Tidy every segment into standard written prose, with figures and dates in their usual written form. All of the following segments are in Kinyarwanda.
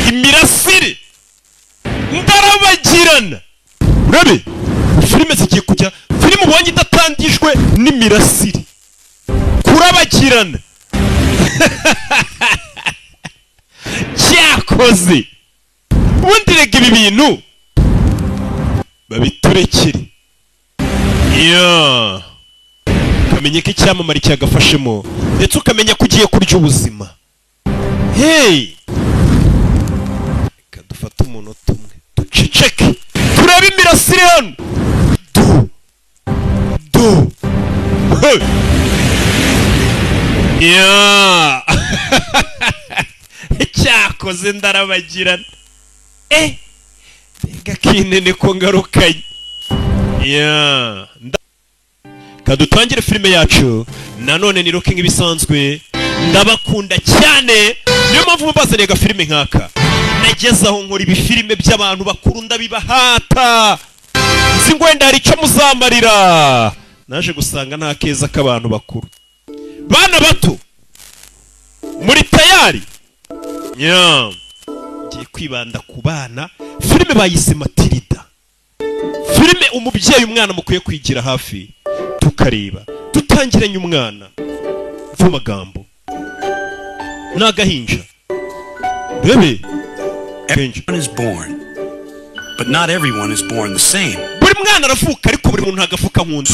imirasire ndarabagirana. Urabe filime zigiye kujya, filime ubonye idatangijwe n'imirasire, kurabagirana. Cyakoze ubundi rega ibi bintu babiturekere. Ukamenya ko icyamamare cyagafashemo, ndetse ukamenya ko ugiye kurya ubuzima. Hey, reka dufate umunota umwe duceceke turebe imirasire hano. Cyakoze ndarabagirana. Mbega kinene ko ngarukanye. Kadutangire filime yacu nanone ni rocking ibisanzwe. Ndabakunda cyane, niyo mpamvu mubazaniye agafilime nkaka. Nagezaho nkora ibi filime by'abantu bakuru ndabibahata, nzi ngo wenda hari icyo muzamarira. Naje gusanga nta keza k'abantu bakuru. Bana bato muri tayari? Ngiye kwibanda ku bana. Filime bayise Matilda, filime umubyeyi umwana mukwiye kwigira hafi tukareba. Tutangiranye umwana vumagambo n'agahinja. Rebe, everyone is born, but not everyone is born the same. Buri mwana aravuka ariko buri muntu ntagafuka nk'undi.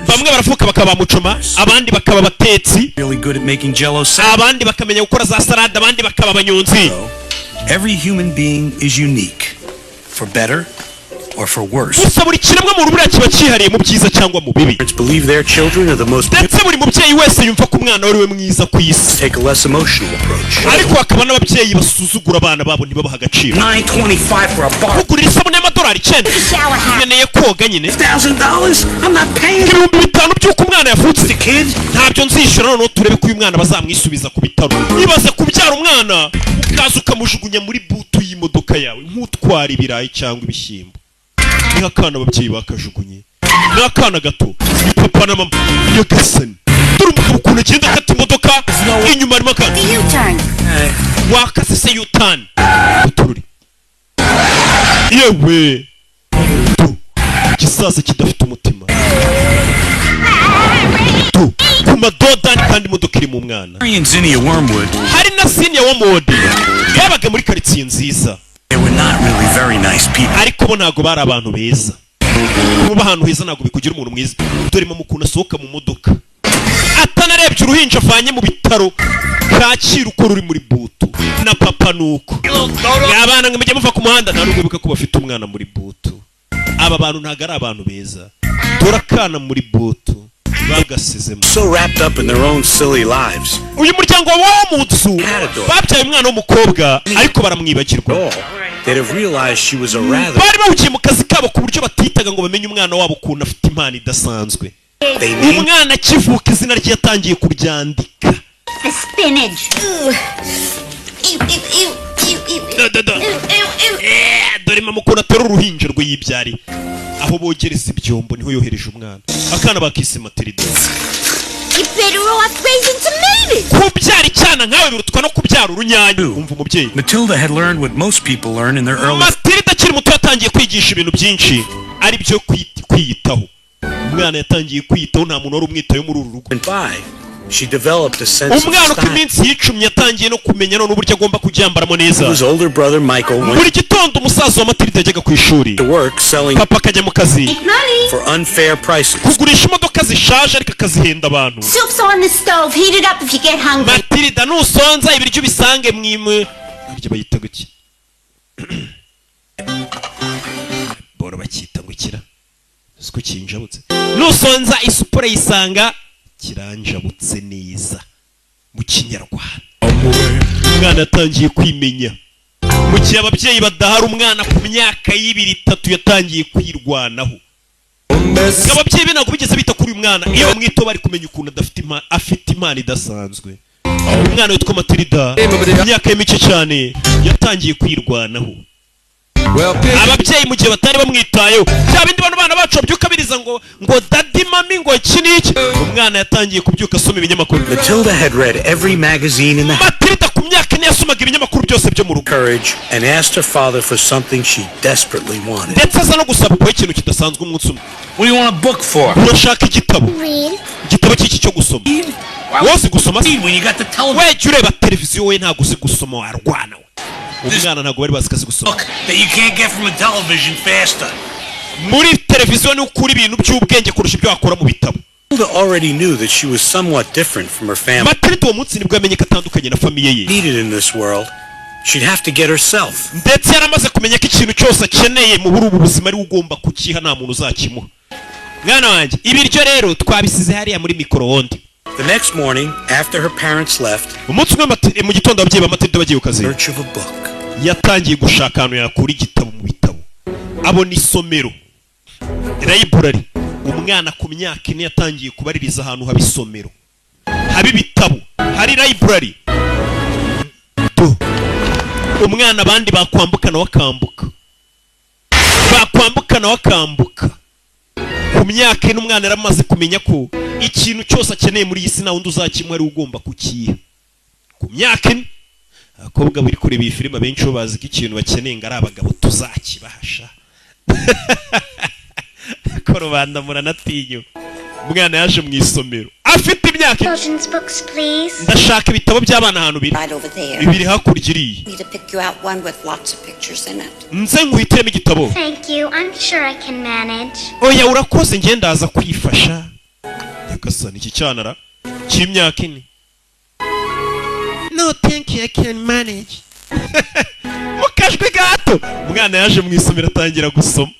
Bamwe baravuka bakaba mucoma, abandi bakaba batetsi, really good at making jello salad, abandi bakamenya gukora za salade, abandi bakaba abanyonzi. Every human being is unique, for better or for worse. Gusa buri kiremwa mu rubura kiba cyihariye mu byiza cyangwa mu bibi. Believe their children are the most. Ndetse buri mubyeyi wese yumva ko umwana wari we mwiza ku isi. Take a less emotional approach. Ariko hakaba n'ababyeyi basuzugura abana babo ntibabaha agaciro. $9.25 for a bar. Kugurira isabune y'amadolari 9. Nkeneye koga nyine. $1,000? I'm not paying. $5,000 by'uko umwana yavutse. Ntabyo nzishyura noneho turebe ko uyu mwana bazamwisubiza ku bitaro. Ibaze kubyara umwana ukaza ukamujugunya muri butu y'imodoka yawe nk'utwara ibirayi cyangwa ibishyimbo. Ni akana ababyeyi bakajugunye, ni akana gato, ni papa na mama. Nyagasani, dore umugabo ukuntu agenda akata imodoka inyuma arimo akana. Wakase se U-turn. Utururi yewe igisaza kidafite umutima. Ku madodani kandi imodoka iri mu mwana. Hari na Senior Wormwood yabaga muri karitsiye nziza. They were not really very nice people. Ariko bo ntago bari abantu beza. Kuba ahantu heza ntago bikugira umuntu mwiza. Dore mama ukuntu asohoka mu modoka atanarebye uruhinja avanye mu bitaro kakira uko ruri muri butu na papa nuko. Abana ngo mujye muva ku muhanda nta n'ubwibuka ko bafite umwana muri butu. Aba bantu ntago ari abantu beza. Dore akana muri butu bagasizemo. So wrapped up in their own silly lives. Uyu muryango wa Mutsu babyaye umwana w'umukobwa ariko baramwibagirwa. They have realized she was a rather. Bari bawugiye mu kazi kabo ku buryo batitaga ngo bamenye umwana wabo ukuntu afite impano idasanzwe. Umwana kivuka izina rye yatangiye kuryandika. The spinach. Dore mama ukuntu atera uruhinja rwe yibyari. Aho bogereza ibyombo niho yohereje umwana. Akana bakise Matilda. Kubyara icyana nkawe birutwa no kubyara urunyanya. Umva umubyeyi. Matilda had learned what most people learn in their early. Matilda akiri muto yatangiye kwigisha ibintu byinshi ari byo kwiyitaho. Umwana yatangiye kwiyitaho, nta muntu wari umwitaho muri uru rugo. She developed a sense of style. Umwana uko iminsi yicumye yatangiye no kumenya none uburyo agomba kubyambaramo neza. His older brother Michael went. Buri gitondo umusaza wa Matilda yajyaga ku ishuri. To work selling. Papa akajya mu kazi. For unfair prices. Kugurisha imodoka zishaje ariko akazihenda abantu. Soup's on the stove. Heat it up if you get hungry. Matilda nusonza ibiryo bisange mwimwe. Abyo bayita guki. Bora bakita ngukira. Siko kinjabutse. Nusonza isupure yisanga kiranjabutse neza mu Kinyarwanda. Umwana atangiye kwimenya. Mu gihe ababyeyi badahari umwana ku myaka y'2-3 yatangiye kwirwanaho. Ababyeyi be ntabwo bigeze bita kuri uyu mwana iyo bamwito bari kumenya ukuntu afite impano idasanzwe. Umwana witwa Matilda mu myaka y'imice cyane yatangiye kwirwanaho. ababyeyi mu gihe batari bamwitayeho bya bindi bana bacu babyuka biriza ngo daddy mami ngo iki n'iki umwana yatangiye kubyuka asoma ibinyamakuru. Matilda had read every magazine in the house. Matilda ku myaka ine yasomaga ibinyamakuru byose byo mu rugo. Courage and asked her father for something she desperately wanted. ndetse aza no gusaba ko ikintu kidasanzwe umunsi umwe. What do you want a book for? urashaka igitabo. igitabo cy'iki cyo gusoma. wose gusoma when you got the television. we jya ureba televiziyo we ntabwo uzi gusoma warwana we. umwana ntabwo bari bazi kazi gusoma. That you can't get from a television faster. muri televiziyo ni ukuri ibintu by'ubwenge kurusha ibyo wakora mu bitabo. Matilda already knew that she was somewhat different from her family. Matilda uwo munsi nibwo yamenye ko atandukanye na famiye ye. Needed in this world, she'd have to get herself. ndetse yaramaze kumenya ko ikintu cyose akeneye mu ubu buzima ari ugomba kukiha nta muntu uzakimuha. mwana wanjye ibiryo rero twabisize hariya muri micro-onde. The next morning, after her parents left, umunsi umwe mu gitondo ababyeyi ba Matilda bagiye ku kazi, search of a book. yatangiye gushaka ahantu yakura igitabo mu bitabo. abona isomero, library. umwana ku myaka ine yatangiye kubaririza ahantu haba isomero, haba ibitabo, hari library. umwana abandi bakwambuka nawe akambuka, bakwambuka nawe akambuka. ku myaka ine umwana yaramaze kumenya ko ikintu cyose akeneye muri iyi si nta wundi uzakimuha ari ugomba kukiha. ku myaka ine abakobwa bari kureba iyi filime abenshi bo bazi ko ikintu bakeneye ngo ari abagabo tuzakibahasha. ko rubanda muranatinya. umwana yaje mu isomero afite imyaka ndashaka ibitabo by'abana ahantu biri hakurya iriya. nze nguhitiremo igitabo. oya urakoze njye ndaza kwifasha. nyagasani iki cyanara cy'imyaka ine. no thank you I can manage. mukajwe gato umwana yaje mu isomero atangira gusoma.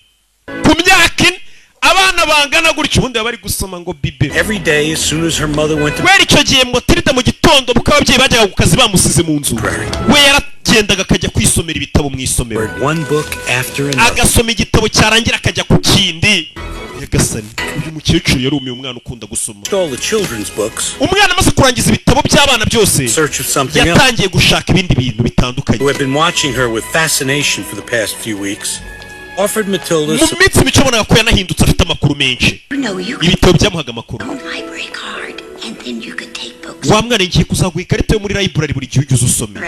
ku myaka ine abana bangana gutyo ubundi bari gusoma ngo bibe. Every day as soon as her mother went to bed, icyo gihe Matilda mu gitondo buko ababyeyi bajyaga ku kazi bamusize mu nzu, we yaragendaga akajya kwisomera ibitabo mu isomero. One book after another. agasoma igitabo cyarangira akajya ku kindi. Nyagasani uyu mukecuru yarumiye umwana ukunda gusoma. All the children's books. umwana amaze kurangiza ibitabo by'abana byose yatangiye gushaka ibindi bintu bitandukanye. Who had been watching her with fascination for the past few weeks offered Matilda mu minsi mike abonaga ko yanahindutse afite amakuru menshi. ibitabo byamuhaga amakuru. wa mwana ngiye kuzaguha ikarita yo muri library buri gihe ujya usoma,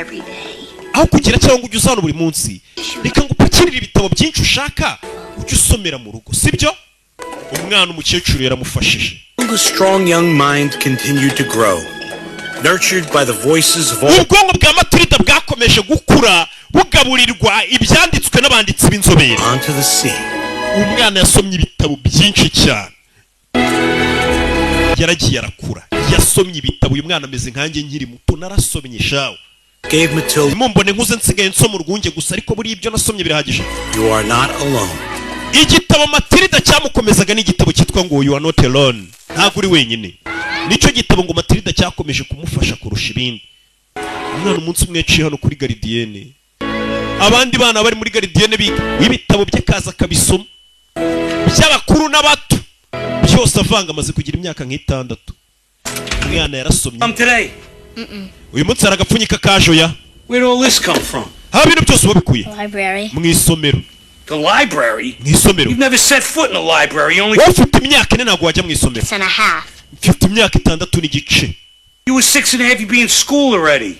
aho kugira cyangwa ngo ujye uzana buri munsi. reka ngo upakirire ibitabo byinshi ushaka ujye usomera mu rugo, sibyo? umwana umukecuru yaramufashije. The strong young mind continued to grow, nurtured by the voices of all. ubwonko bwa Matilda bwakomeje gukura bugaburirwa ibyanditswe n'abanditsi b'inzobere. Onto the sea. umwana yasomye ibitabo byinshi cyane, yaragiye arakura, yasomye ibitabo. uyu mwana ameze nkanjye nkiri muto, narasomye shawo. Gave Matilda. mumbone nkuze nsigaye nsoma urwunge gusa, ariko buri ibyo nasomye birahagije. You are not alone. igitabo Matilda cyamukomezaga ni igitabo cyitwa ngo You are not alone, ntabwo uri wenyine. nicyo gitabo ngo Matilda cyakomeje kumufasha kurusha ibindi. umwana umunsi umwe yaciye hano kuri garidiyene, abandi bana bari muri garidiyene biga, ibitabo bye kaza kabisoma, by'abakuru n'abato byose avanga. amaze kugira imyaka nk'itandatu. umwana yarasomye. uyu munsi hari agapfunyika kajoya. Where did all this come from? haba ibintu byose wabikuye mu isomero. The library? mu isomero. You've never set foot in a library. You only. ufite imyaka ine ntabwo wajya mu isomero. mfite imyaka itandatu n'igice. You were 6.5. You'd be in school already.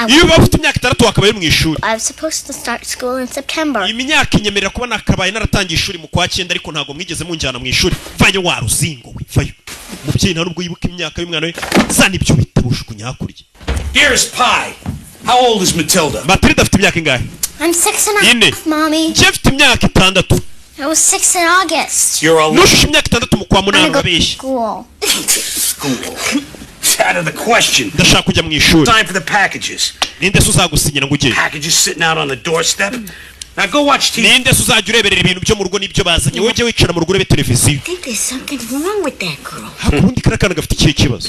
iyo uba ufite imyaka itandatu wakabaye mu ishuri. I was supposed to start school in September. imyaka inyemerera kuba nakabaye naratangiye ishuri mu kwa 9, ariko ntabwo mwigeze munjyana mu ishuri. vayo waruzingo we, vayo. umubyeyi nta nubwo yibuka imyaka y'umwana we. zana ibyo bitabo ujugunya hakurya. Dearest Pie, how old is Matilda? Matilda afite imyaka ingahe? I'm 6.5, Mommy. njye mfite imyaka itandatu. I was 6 in August. You're a nushushe imyaka itandatu mu kwa munani urabeshya. School. It's out of the question. ndashaka kujya mu ishuri. Time for the packages. ninde se uzagusinyira ngo ujye? Packages sitting out on the doorstep. Now go watch TV. ninde se uzajya ureberera ibintu byo mu rugo n'ibyo bazanye? wowe ujye wicara mu rugo urebe televiziyo. I think there's something wrong with that girl. hakundi kariya kana gafite ikihe kibazo?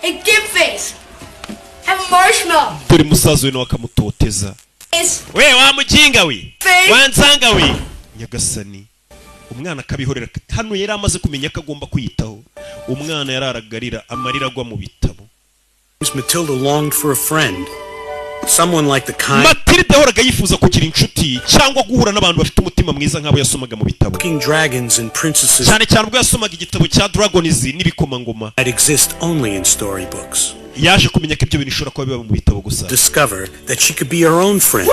Hey, give face. Have a marshmallow. dore musaza we nawe akamutoteza. we wa muginga we, wansanga we. nyagasani umwana akabihorera. hano yari amaze kumenya ko agomba kwiyitaho. umwana yararagarira amarira agwa mu bitabo. Matilda longed for a friend, Someone like the kind Matilda yahoraga yifuza kugira inshuti cyangwa guhura n'abantu bafite umutima mwiza nk'abo yasomaga mu bitabo. King dragons and princesses cyane cyane ubwo yasomaga igitabo cya Dragons n'ibikomangoma. that exist only in storybooks. Yaje kumenya ko ibyo bintu bishobora kuba biba mu bitabo gusa. Discover that she could be her own friend.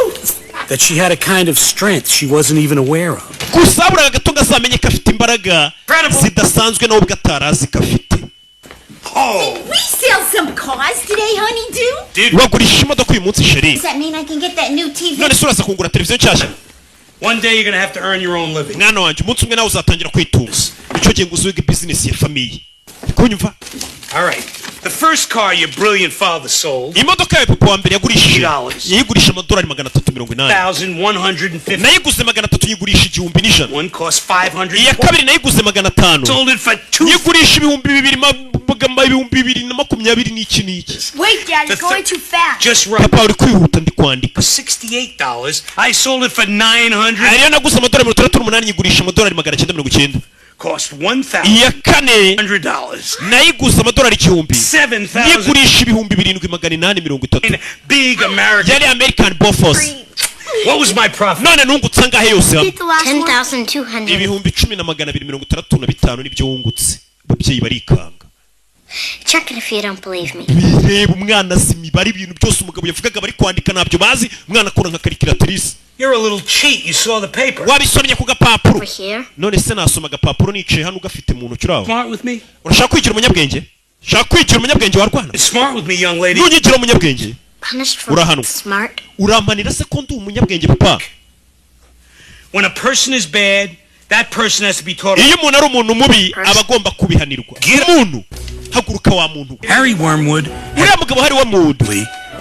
That she had a kind of strength she wasn't even aware of. Gusa buriya gato ngazamenye ko afite imbaraga zidasanzwe nawe ubwo atarazi ko afite. Oh! We sell some cars today, honey, do? Wagurisha imodoka uyu munsi sheri. Does that mean I can get that new TV? None se uraza kungura televiziyo nshyashya? One day you're gonna have to earn your own living. Mwana wanjye umunsi umwe nawe uzatangira kwitunga. Nicyo gihe ngo uzuge business ya famiye. Kunyumva? All right. The first car your brilliant father sold. Imodoka yawe papa wa mbere yagurishije. Yayigurisha $380. $1,350. Nayiguze $300 yigurisha $1,100. One cost $500. Iya kabiri nayiguze $500. Sold it for yigurisha $2,220. Wait, Dad, you're going too fast. Just right. Papa uri kwihuta ndi kwandika. $68. I sold it for $900. Ariyo naguze $338 yigurisha $990. Cost $1,000. Iya kane nayiguze $1,000. $7,000. Yigurisha $7,830. Big American. Yari American Bofors. What was my profit? None nungutse angahe yose hamwe? 10,200. $10,255 nibyo wungutse. Ababyeyi barikanga. Check it if you don't believe me. Bireba umwana azi imibare ibintu byose umugabo yavugaga bari kwandika ntabyo bazi umwana akora nka calculatrice. You're a little cheat. You saw the paper. Wabisomye ku gapapuro. Over here. None se nasoma agapapuro nicaye hano ugafite mu ntoki uraho. Smart with me? Urashaka kwigira umunyabwenge? Shaka kwigira umunyabwenge warwana? Smart with me, young lady. Punished for Urahanwa. smart. Urampanira se ko ndi umunyabwenge papa? When a person is bad, that person has to be taught. Iyo umuntu ari umuntu mubi aba agomba kubihanirwa. Umuntu haguruka wa muntu. Harry Wormwood. Uriya mugabo hari wa muntu.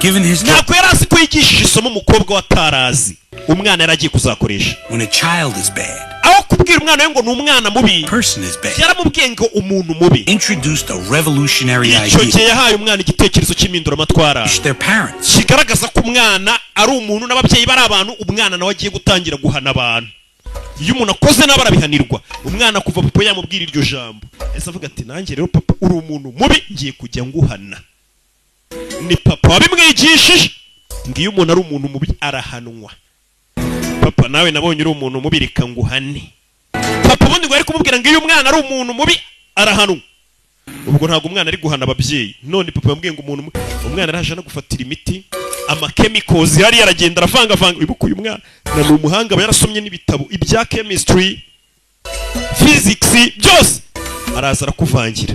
Given his ntabwo yari azi ko yigishije isomo umukobwa watarazi umwana yari agiye kuzakoresha. When a child is bad, aho kubwira umwana we ngo ni umwana mubi, person is bad, yaramubwiye ngo umuntu mubi. Introduced a revolutionary idea. Icyo gihe yahaye umwana igitekerezo cy'impinduramatwara their parents. kigaragaza ko umwana ari umuntu n'ababyeyi bari abantu, umwana nawe agiye gutangira guhana abantu. Iyo umuntu akoze nawe arabihanirwa. Umwana kuva papa yamubwira iryo jambo ese avuga ati nanjye rero papa uri umuntu mubi ngiye kujya nguhana. Ni papa wabimwigishije ngo iyo umuntu ari umuntu mubi arahanwa. Papa nawe nabonye uri umuntu mubi reka nguhane. Papa ubundi ngo ari kumubwira ngo iyo umwana ari umuntu mubi arahanwa. Ubwo ntabwo umwana ari guhana ababyeyi. None papa yambwiye ngo umwana araje no gufatira imiti chemicals hari yaragenda aravanga ibuka uyu mwana na umuhanga aba yarasomye n'ibitabo ibya chemistry physics byose araza arakuvangira.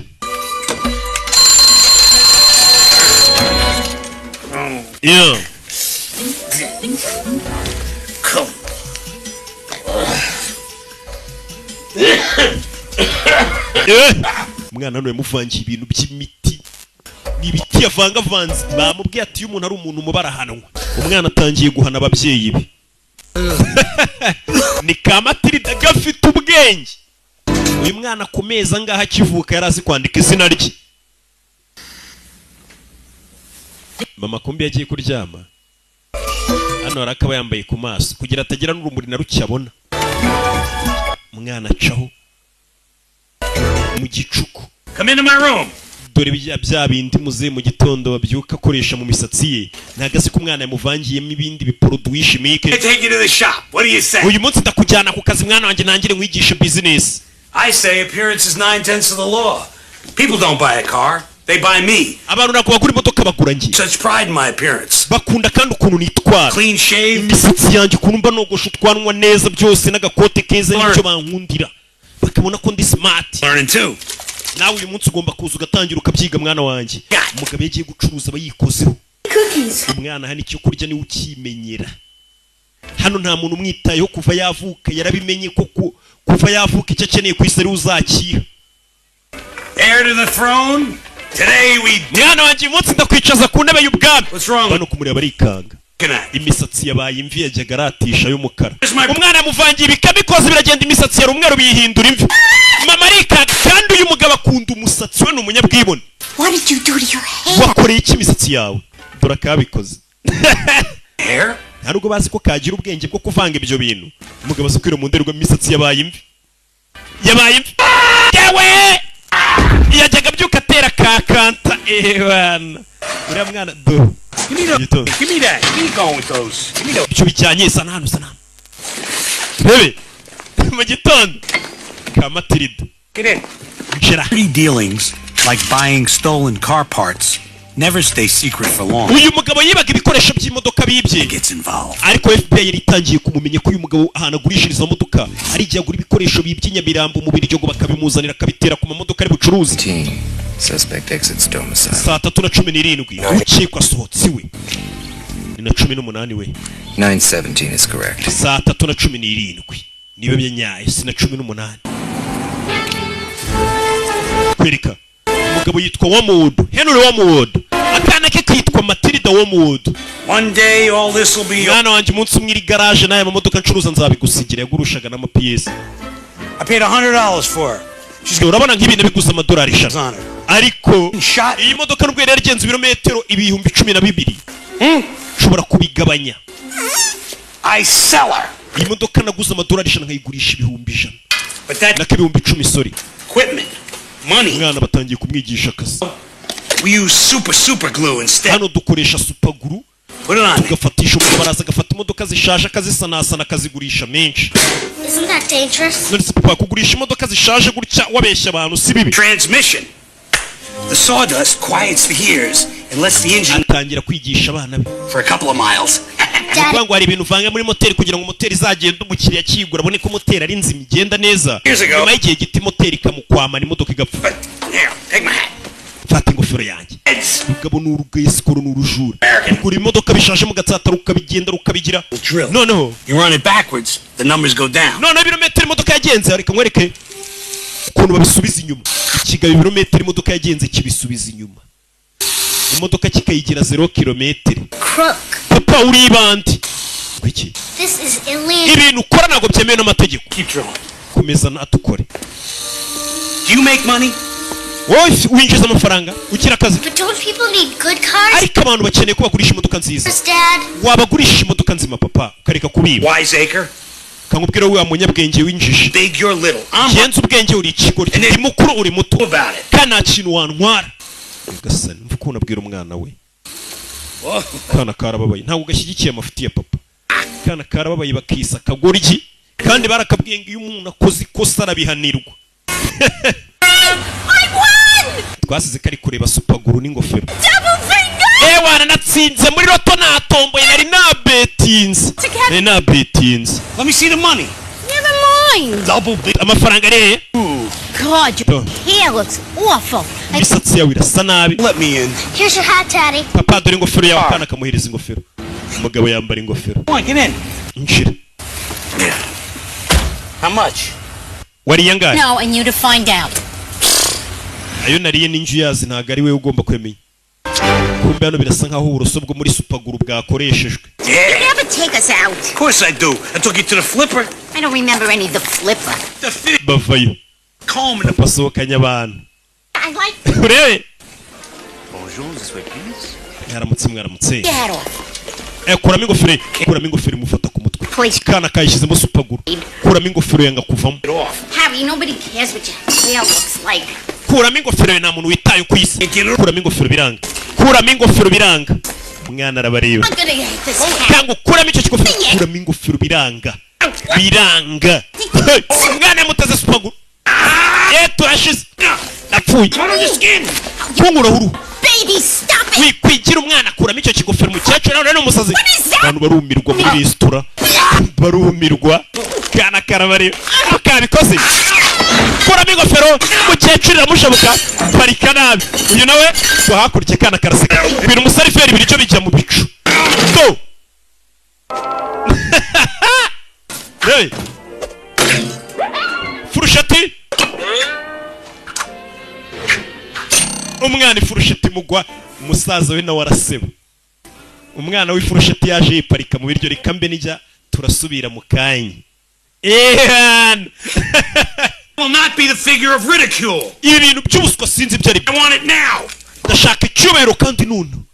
Yeah. Umwana hano yamuvangiye ibintu by'imiti n'ibiti yavangavanze. Bamubwiye ati iyo umuntu ari umuntu mubarahanwa. Umwana atangiye guhana ababyeyi be. Ni Kamatirida gafite ubwenge. Uyu mwana ku meza ngaha akivuka yari azi kwandika izina rye. Mama kumbi yagiye kuryama. Hano harakaba yambaye ku maso kugira atagira n'urumuri na ruke abona. Umwana acaho mu gicuku. Come into my room. Dore bya bindi muze mu gitondo babyuka akoresha mu misatsi ye. Ntagaze ko umwana yamuvangiyemo ibindi biproduit chimique. Take you to the shop. What do you say? Uyu munsi ndakujyana ku kazi mwana wanjye nangire nkwigishe business. I say appearance is 9/10 of the law. People don't buy a car. They buy me. Abantu nako bagura imodoka bagura ngiye. Such pride in my appearance. Bakunda kandi ukuntu nitwara. Clean shave. Imisatsi yanjye ukuntu mba nogosha utwanwa neza byose n'agakote keza n'icyo bankundira. Bakabona ko ndi smart. Learning too. Nawe uyu munsi ugomba kuza ugatangira ukabyiga mwana wanjye. Umugabo yagiye gucuruza abayikozeho. Umwana hano icyo kurya ni ukimenyera. Hano nta muntu umwitayeho kuva yavuka, yarabimenye ko kuva yavuka icyo akeneye ku isi ari uzakiha. Heir to the throne. Today we mwana wanjye umunsi ndakwicaza ku ntebe y'ubwami. Bano kumureba arikanga. Imisatsi yabaye imvi yajyaga aratisha y'umukara. Umwana yamuvangiye ibikabikoze biragenda imisatsi yari umweru biyihindura imvi. Mama arikanga kandi uyu mugabo akunda umusatsi we ni umunyabwibone. What did you do to your hair? Wakoreye iki imisatsi yawe? Dore akabikoze. Hair? Ntabwo bazi ko kagira ubwenge bwo kuvanga ibyo bintu. Umugabo azi kwira mu nderwa imisatsi yabaye imvi. Yabaye imvi. Yewe! yajyaga byuka atera kakanta bana uriya mwana do Give me that. Keep going with those. Give me those. icyo bijyanye sana bebe mu gitondo ka Matilda Get in. njera Dirty dealings, like buying stolen car parts, never stay secret for long. uyu mugabo yibaga ibikoresho by'imodoka bibye Gets involved. ariko FBI yaritangiye kumumenya ko uyu mugabo ahantu agurishiriza modoka ari igihe agura ibikoresho by'inyamirambo mu biryogo bakabimuzanira akabitera ku mamodoka ari bucuruzi. Suspect exits domicile. saa 3:17 ukekwa asohotse iwe ni na 18 we 917 is correct. saa 3:17 niyo byenyaye si na 18 kwereka umugabo yitwa Wormwood, Henry Wormwood, akana ke kitwa Matilda Wormwood. One day all this will be. mwana wanjye umunsi umwe iri garage naye amamodoka ncuruza nzabigusigira yagurushaga n'ama-PS. I paid $100 for her. urabona nk'ibintu biguza $100 She's on her. ariko Shot. iyi modoka nubwo yari yagenze ibirometero 12,000 ushobora kubigabanya. I sell her. iyi modoka naguze $100 nkayigurisha 1,100 But that naka 1,10,000 sorry. equipment, money, umwana batangiye kumwigisha akazi. we use super glue instead. hano dukoresha supaguru Put it on me. tugafatisha umubaraza agafata imodoka zishaje akazisanasana akazigurisha menshi. Isn't that dangerous? none se papa kugurisha imodoka zishaje gutya wabeshya abantu si bibi. Transmission. The sawdust quiets the ears and lets the engine atangira kwigisha abana be for a couple of miles. kuvuga ngo hari ibintu uvanga muri moteri kugira ngo moteri izagende umukiriya kigura abone ko moteri ari nzima igenda neza. Years ago. nyuma y'igihe giti moteri ikamukwamana imodoka igapfa. But here, take my hat. fata ingofero yanjye. Heads. rugabo ni urugesikoro ni urujura. American. kugura imodoka bishaje mu gatsata rukabigenda rukabigira. Drill. noneho You run it backwards, the numbers go down. ibirometero imodoka yagenze reka nkwereke ukuntu babisubiza inyuma. ikigabo ibirometero imodoka yagenze kibisubiza inyuma. imodoka kikayigira 0 kilometero. Crook. papa uri bandi iki This is illegal. ibintu ukora ntabwo byemewe n'amategeko. Keep drilling. komeza natukore. Do you make money? wowe winjiza amafaranga ugira akazi. But don't people need good cars? ariko abantu bakeneye ko bagurisha imodoka nziza. Dad. wabagurisha imodoka nzima papa ukareka kubiba. Wiseacre. kankubwira wowe munyabwenge winjije. Big, you're little. I'm genza ubwenge uri ikigori. And then- uri mukuru uri muto. about it. kana kintu wantwara. gasani mvuga ukuntu abwira umwana we. Whoa. kana karababaye ntabwo gashyigikiye amafuti ya papa. kana karababaye bakisa kagoryi kandi barakabwiye ngo iyo umuntu akoze ikosa arabihanirwa. twasize kari kureba supaguru n'ingofero. wana natsinze muri loto natomboye nari nabetinze. Let me see the money. Never mind. Double big. amafaranga reye. God, your hair looks awful. imisatsi yawe irasa nabi. Let me in. Here's your hat, Daddy. papa dore ingofero yawe kana kamuhereza ingofero. umugabo yambara ingofero. Come on, get in. injira. Yeah. How much? wariye ngahe? No, and you to find out. ayo nariye n'inju yazi ntabwo ari we ugomba kwemenya. kumbe hano birasa nkaho uburoso bwo muri supaguru bwakoreshejwe. You Yeah. never take us out. Of course I do. I took you to the flipper. I don't remember any of the flipper. The fish bavayo comb and the basohokanye abantu. I like urebe bonjour, this way, please. mwaramutse mwaramutse. your hat off. kuramo ingofero kuramo ingofero imufata ku mutwe. Please. kana kayishyizemo supaguru. kuramo ingofero yanga kuvamo. Get off. Harry, nobody cares what your hair looks like. kuramo ingofero nta muntu witaye ku isi. kuramo ingofero biranga. kuramo ingofero biranga. umwana arabareba. I'm gonna hate this hat. cyangwa kuramo icyo kigofero. kuramo ingofero biranga. biranga. Hey, umwana yamuteze supaguru. turashize. napfuye. Put on your skin. nkunguraho uruhu. Baby, stop it. wikwigira umwana kuramo icyo kigofero umukecuru nawe n'umusazi. What is that? abantu barumirwa muri resitora. barumirwa. kana karabareba. kabikoze. kuramo ingofero umukecuru iramushabuka. parika nabi. uyu nawe ngo hakurya kana karaseka. ibintu umusariferi biricyo bijya mu bicu. do hey furushati. umwana ifurushati mugwa umusaza we nawe araseba. umwana w'ifurushati yaje yiparika mu biryo reka mbe nijya turasubira mu kanya. Will not be the figure of ridicule. ibi bintu by'ubuswa sinzi ibyo ari I byo. want it now. ndashaka icyubahiro kandi nunu.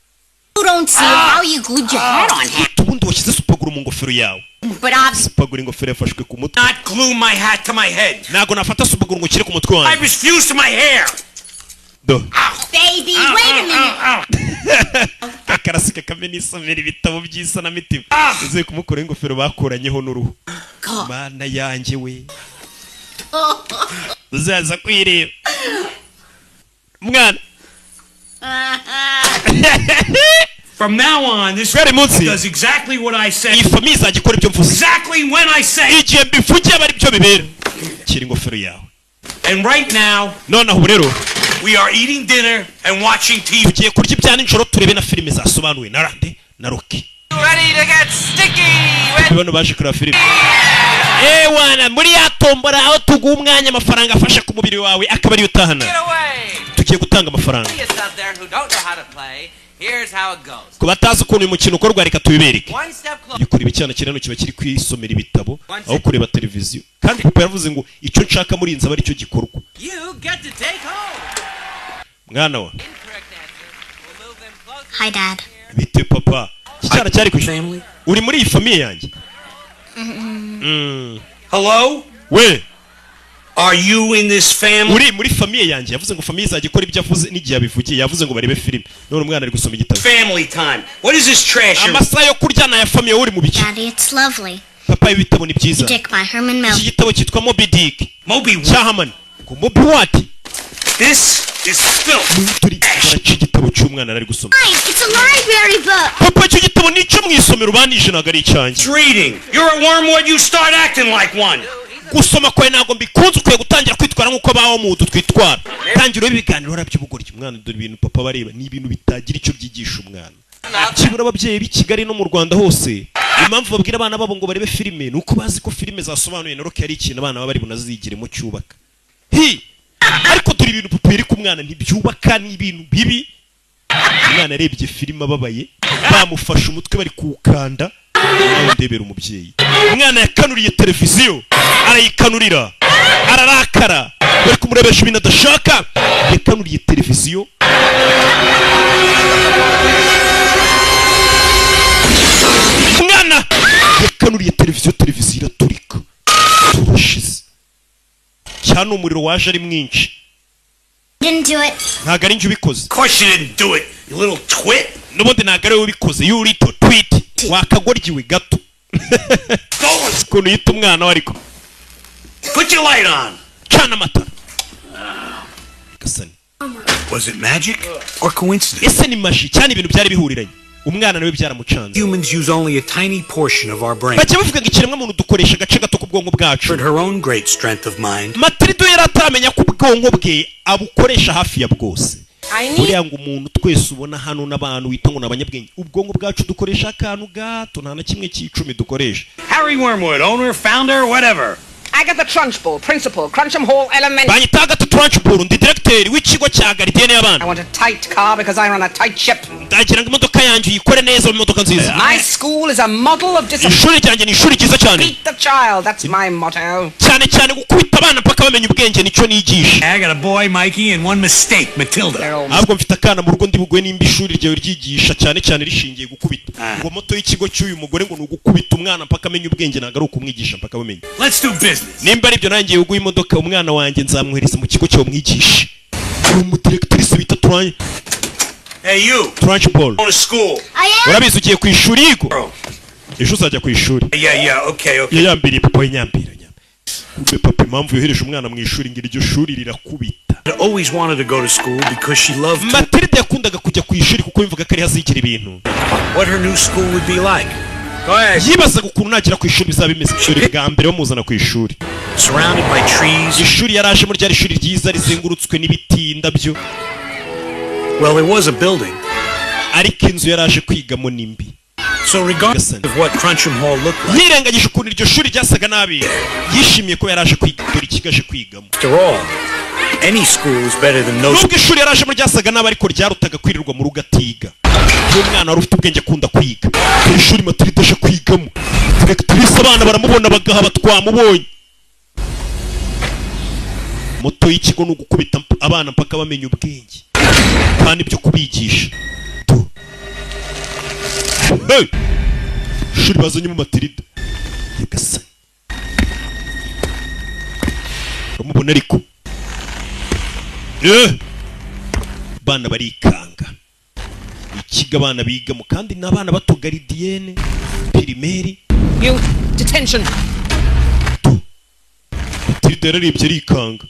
You don't see how you glued your hat on, Harry. ubundi washyize supaguru mu ngofero yawe. But obviously, supaguru ingofero yafashwe ku mutwe. Not glue my hat to my head. ntabwo nafata supaguru ngo nshyire ku mutwe I wanjye. refuse to my hair. Baby, wait a minute. Kakarasika kamena isomera ibitabo by'isa na mitima uze kumukora ingofero bakuranyeho n'uruhu mana yanjye we uzaza kwireba mwana From now on, this does exactly what I said. Exactly when I say. And right now, we are eating dinner and watching TV. Ready to get sticky. Wana muri yatombora aho tuguha umwanya amafaranga afasha ku mubiri wawe akaba ari utahana tugiye gutanga amafaranga ku batazi ukuntu uyu mukino ukorwa reka tubibereke yikora icyana kirano kiba kiri kwisomera ibitabo aho kureba televiziyo kandi papa yavuze ngo icyo nshaka muri inzu aba ari cyo gikorwa mwana wa Hi, Dad. bite papa kicyana cyari ku uri muri iyi famiye yanjye Hello? We. Are you in this family? Uri muri famiye yanjye yavuze ngo famiye izagikora ibyo avuze n'igihe abivugiye yavuze ngo barebe film none umwana ari gusoma igitabo. Family time. What is this trash? Amasaha yo kuryana ya famiye uri mu biki? Daddy, it's lovely. Papa ibitabo ni byiza. Dick by Herman Melville. Iki gitabo cyitwa Moby Dick. Moby Chahaman. Ngo Moby what? This is filth. Iki gitabo cy'umwana ari gusoma. It's a library book. Papa iki gitabo ni cyo mwisomero banije nagari cyanjye. It's reading. You're a wormwood, you start acting like one. Gusoma kwawe ntago mbikunze ukwiye gutangira kwitwara nk'uko baho mu twitwara. Tangira ibiganiro raby'ubugoryi umwana dore ibintu papa bareba ni ibintu bitagira icyo byigisha umwana. Kibura ababyeyi b'i Kigali no mu Rwanda hose impamvu babwira abana babo ngo barebe filime nuko bazi ko filime zasobanuye na roke yari ikintu abana bari bunazigire mu cyubaka. Ariko dore ibintu papa yari ku mwana ntibyubaka ni ibintu bibi. Umwana arebye filime ababaye bamufasha umutwe bari kuwukanda nawe ndebera umubyeyi. Umwana yakanuriye televiziyo arayikanurira ararakara bari kumurebesha ibintu adashaka yakanuriye televiziyo umwana yakanuriye televiziyo iraturika turashize cyane umuriro waje ari mwinshi. Didn't do it. Ntago ari njye ubikoze. Of course you didn't do it, you little twit. N'ubundi ntago ari wowe ubikoze you little twit. Wakagoryiwe gato. Ukuntu yita umwana we ariko. Put your light on. Cana amatara. Gasani. Was it magic or coincidence? Ese ni maji cyane ibintu byari bihuriranye. Umwana nawe byaramucanze. Humans use only a tiny portion of our brain. Bajya bavuga ngo ikiremwa muntu dukoresha agace gato k'ubwonko bwacu. For her own great strength of mind. Matrido yaratamenya ko ubwonko bwe abukoresha hafi ya bwose. Buriya ngo umuntu twese ubona hano n'abantu wita ngo n'abanyabwenge ubwonko bwacu dukoresha akantu gato nta na kimwe cy'icumi dukoresha. Harry Wormwood, owner, founder, whatever. I got the Trunchbull, principal, Crunch'em Hall Elementary. Banyitaga Trunchbull ndi director w'ikigo cya Gateye y'abana. I want a tight car because I run a tight ship. Ndagira ngo imodoka yanjye ikore neza imodoka nziza. My school is a model of discipline. Ishuri ryanjye ni ishuri cyiza cyane. Beat the child, that's my motto. Cyane cyane gukubita abana mpaka bamenya ubwenge nicyo nigisha. I got a boy Mikey and one mistake, Matilda. Ahubwo mfite akana mu rugo ndi bugwe nimba ishuri ryawe ryigisha cyane cyane rishingiye gukubita. Ngo moto y'ikigo cy'uyu mugore ngo nugukubita umwana mpaka amenya ubwenge nagaruka kumwigisha mpaka bamenya. Let's do business. Nimba ari byo nanjye uguye imodoka umwana wanjye nzamwohereza mu kigo cyo mwigisha. Umudirectrice bita Trunch. Hey you. Trunchbull. Go to school. Urabizi ugiye ku ishuri yego? Ejo uzajya ku ishuri. Yeah, okay. Yambiriye papa nyambira. Ube papa impamvu yohereje umwana mu ishuri ngira iryo shuri rirakubita. I always wanted to go to school because she loved to. Matilda yakundaga kujya ku ishuri kuko yumvaga ko ari hazikira ibintu. What her new school would be like. Go ahead. Yibazaga ukuntu nagira ku ishuri bizaba bimeze ishuri bwa mbere bamuzana ku ishuri. Surrounded by trees. Ishuri yaraje muri ryari ishuri ryiza rizengurutswe n'ibiti indabyo. Well, there was a building. Ariko inzu yaraje kwigamo nimbi. So regardless of what Crunch'em Hall looked like. Yirengagije ukuntu iryo shuri ryasaga nabi. Yishimiye ko yaraje kwiga ikigaje kwigamo. After all, any school is better than no. Nubwo ishuri yaraje muri ryasaga nabi ariko ryarutaga kwirirwa mu rugo atiga. Uwo mwana wari ufite ubwenge akunda kwiga. Ishuri Matilda aje kwigamo. Directrice abana baramubona bagaha batwamubonye. Moto y'ikigo no gukubita abana mpaka bamenya ubwenge. Kandi byo kubigisha. Hey! Shuri bazanye mu Matilda. Yagasani. Ramubona ariko. bana barikanga ikiga abana bigamo kandi n'abana bato garidienne primaire You detention. Matilda yararibye arikanga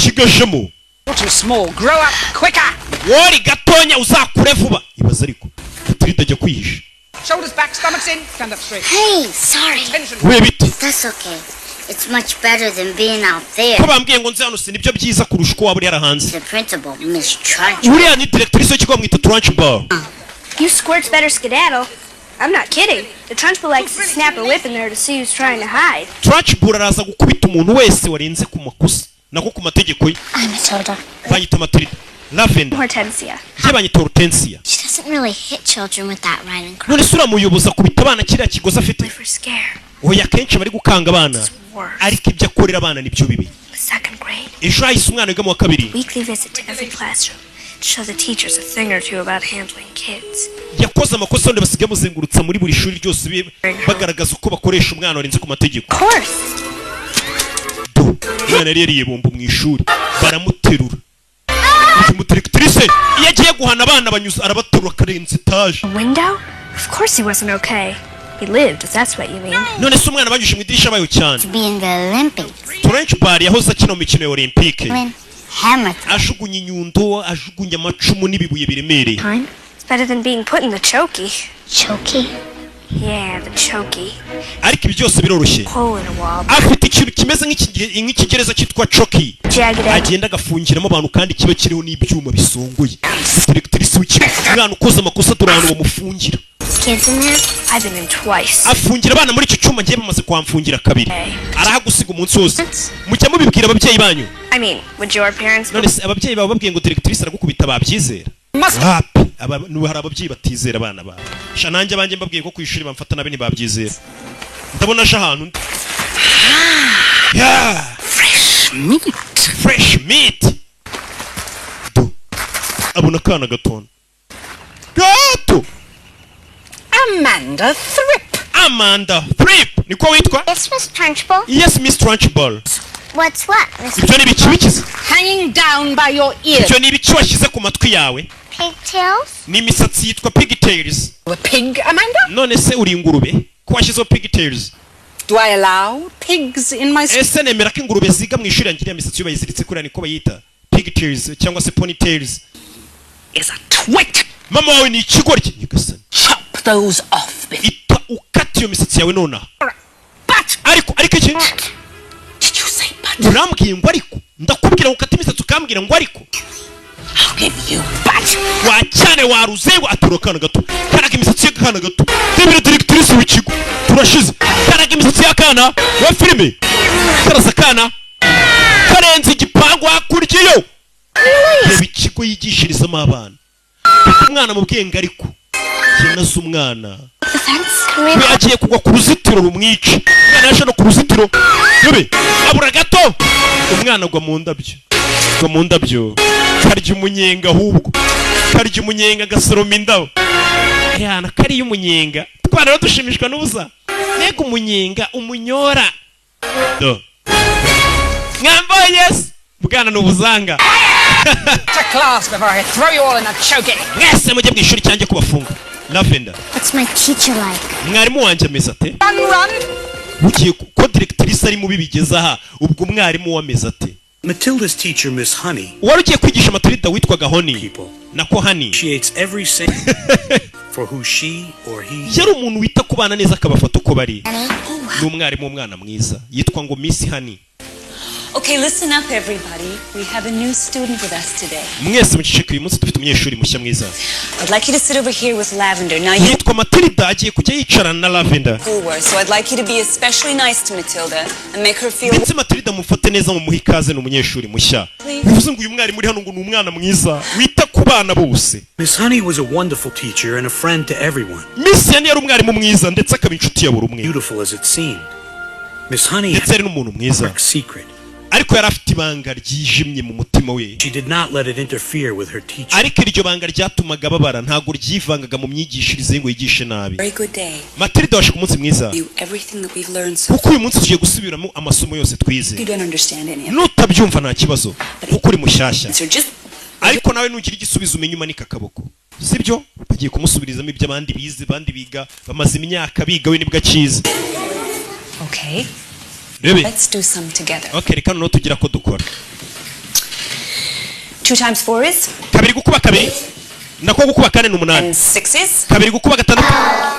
kigashemo You're too small. Grow up quicker. wori gatonya uzakure vuba ibaza ariko Matilda ajya kwihisha Shoulders back, stomachs in. Stand up straight. Hey, sorry. Attention. we biti That's okay. It's much better than being out there. ko bambwiye ngo nze hano sinibyo byiza kurusha uko waba uri harahanze The principal, Miss Trunch. uriya ni directrice w'ikigo mwita Trunchbull You squirts better skedaddle. I'm not kidding. The Trunchbull likes to snap a whip in there to see who's trying to hide. Trunchbull araza gukubita umuntu wese warenze ku makosa nako ku mategeko ye I'm Matilda. banyita Matilda Lavender Hortensia. njye banyita Hortensia She doesn't really hit children with that riding crop. none se uramuyoboza kubita abana kiriya kigozi afite If we're scared, oya kenshi bari gukanga abana it's worse. ariko ibyo akorera abana nibyo bibi Second grade. ejo hahise umwana wiga mu wa kabiri Weekly visit to every classroom to show the teachers a thing or two about handling kids. yakoze amakosa wenda basigaye muzengurutsa muri buri shuri ryose bagaragaza uko bakoresha umwana warenze ku mategeko Of course. umwana yari yariye bombo mu ishuri baramuterura umudirektrice iyo agiye guhana abana banyuze arabaterura akarenza etaje A window? Of course he wasn't okay. He lived, if that's what you mean. none se umwana banyuje mu idirishya bayo cyane To be in the Olympics. Trunchbull yahoze akina mu mikino ya olympique Hammer. ajugunya inyundo ajugunya amacumu n'ibibuye biremereye Time? It's better than being put in the chokey. Chokey. Yeah, the chokey. ariko ibi byose biroroshye Hole in a wall. afite ikintu kimeze nk'ikigereza cyitwa coki Jagged edge. agenda agafungiramo abantu kandi kiba kiriho n'ibyuma bisongoye directrice w'ikigo umwana ukoze amakosa dore ahantu bamufungira Kids in there? I've been in twice. afungira abana muri icyo cyuma ngiye bamaze kuhamfungira kabiri arahagusiga umunsi wose mujya mubibwira ababyeyi banyu I mean, would your parents... none se ababyeyi bawe babwiye ngo directrice aragukubita babyizera wapi hari ababyeyi batizera abana bawe sha nanjye abanjye mbabwiye ko ku ishuri bamfata nabi ntibabyizera ndabona aje ahantu fresh meat abona akana gatondo gato Amanda Thripp niko witwa Yes, Miss Trunchbull. yes Miss Trunchbull What's what, Miss ibyo ni ibiki bikize Hanging down by your ears. ibyo ni ibiki washyize ku matwi yawe Pigtails? ni imisatsi yitwa pigtails A pig, Amanda? none se uri ingurube ko washyizeho pigtails Do I allow pigs in my school? ese nemera ko ingurube ziga mu ishuri yangira imisatsi yo bayiziritse kuriya niko bayita pigtails cyangwa se ponytails Is a twit. mama wawe ni ikigoryi nyagasani Chop those off. ita ukata iyo misatsi yawe nonaha But ariko iki did you say but? urambwiye ngo ariko ndakubwira ngo ukate imisatsi ukambwira ngo ariko I'll give you but. wacyane waruze ngo atura akana gato karaga imisatsi y'akana gato debire directrice w'ikigo turashize karaga imisatsi y'akana wa filime karaza akana karenze igipangu hakurya reba ikigo yigishirizamo abana umwana mu bwenge ariko yenaze umwana we agiye kugwa ku ruzitiro rumwica umwana yaje no ku ruzitiro bebe abura gato umwana agwa mu ndabyo karya umunyenga ahubwo karya umunyenga gasoroma indabo yana kariye umunyenga twana rero dushimishwa n'ubusa mbega umunyenga umunyora mwambaye yes bwana n'ubuzanga To class before I throw you all in a choking. mwese mujye mu ishuri cyanjye kubafunga Lavender What's my teacher like? mwarimu wanjye ameze ate Run. ugiye ko directrice ari mubi bigeze aha ubwo mwarimu wameze ate Matilda's teacher, Miss Honey, wari ugiye kwigisha Matilda witwaga Honey people nako Honey appreciates every single for who she or he yari umuntu wita ku bana neza akabafata uko bari ni umwarimu w'umwana mwiza yitwa ngo Miss Honey Okay, listen up, everybody. We have a new student with us today. mwese muceceke uyu munsi dufite umunyeshuri mushya mwiza I'd like you to sit over here with Lavender. Now, you yitwa Matilda agiye kujya yicarana na Lavender schoolwork, so I'd like you to be especially nice to Matilda and make her feel... ndetse Matilda mufate neza mumuhe ikaze ni umunyeshuri mushya bivuze ngo uyu mwarimu uri hano ngo ni umwana mwiza wita ku bana bose Miss Honey was a wonderful teacher and a friend to everyone, Miss Honey yari umwarimu mwiza ndetse akaba inshuti ya buri umwe beautiful as it seemed. Miss Honey ndetse had ari n'umuntu mwiza a secret. ariko yari afite ibanga ryijimye mu mutima we She did not let it interfere with her teaching. ariko iryo banga ryatumaga babara ntabwo ryivangaga mu myigishirize ngo yigishe nabi Very good day. Matilda washe ku munsi mwiza You everything that we've learned so kuko uyu munsi tugiye gusubiramo amasomo yose twize you don't understand any of it. nutabyumva nta kibazo kuko uri mushyashya So just ariko nawe nugira igisubizo umenye umanika akaboko sibyo bagiye kumusubirizamo ibyo abandi bize bandi biga bamaze imyaka biga we nibwo akize. Okay. Rebe. Let's do some together. Okay, reka no tugira ko dukora. 2 times 4 is? Kabiri gukuba kabiri. Nako gukuba kane ni 8. And 6 is? Kabiri gukuba gatandatu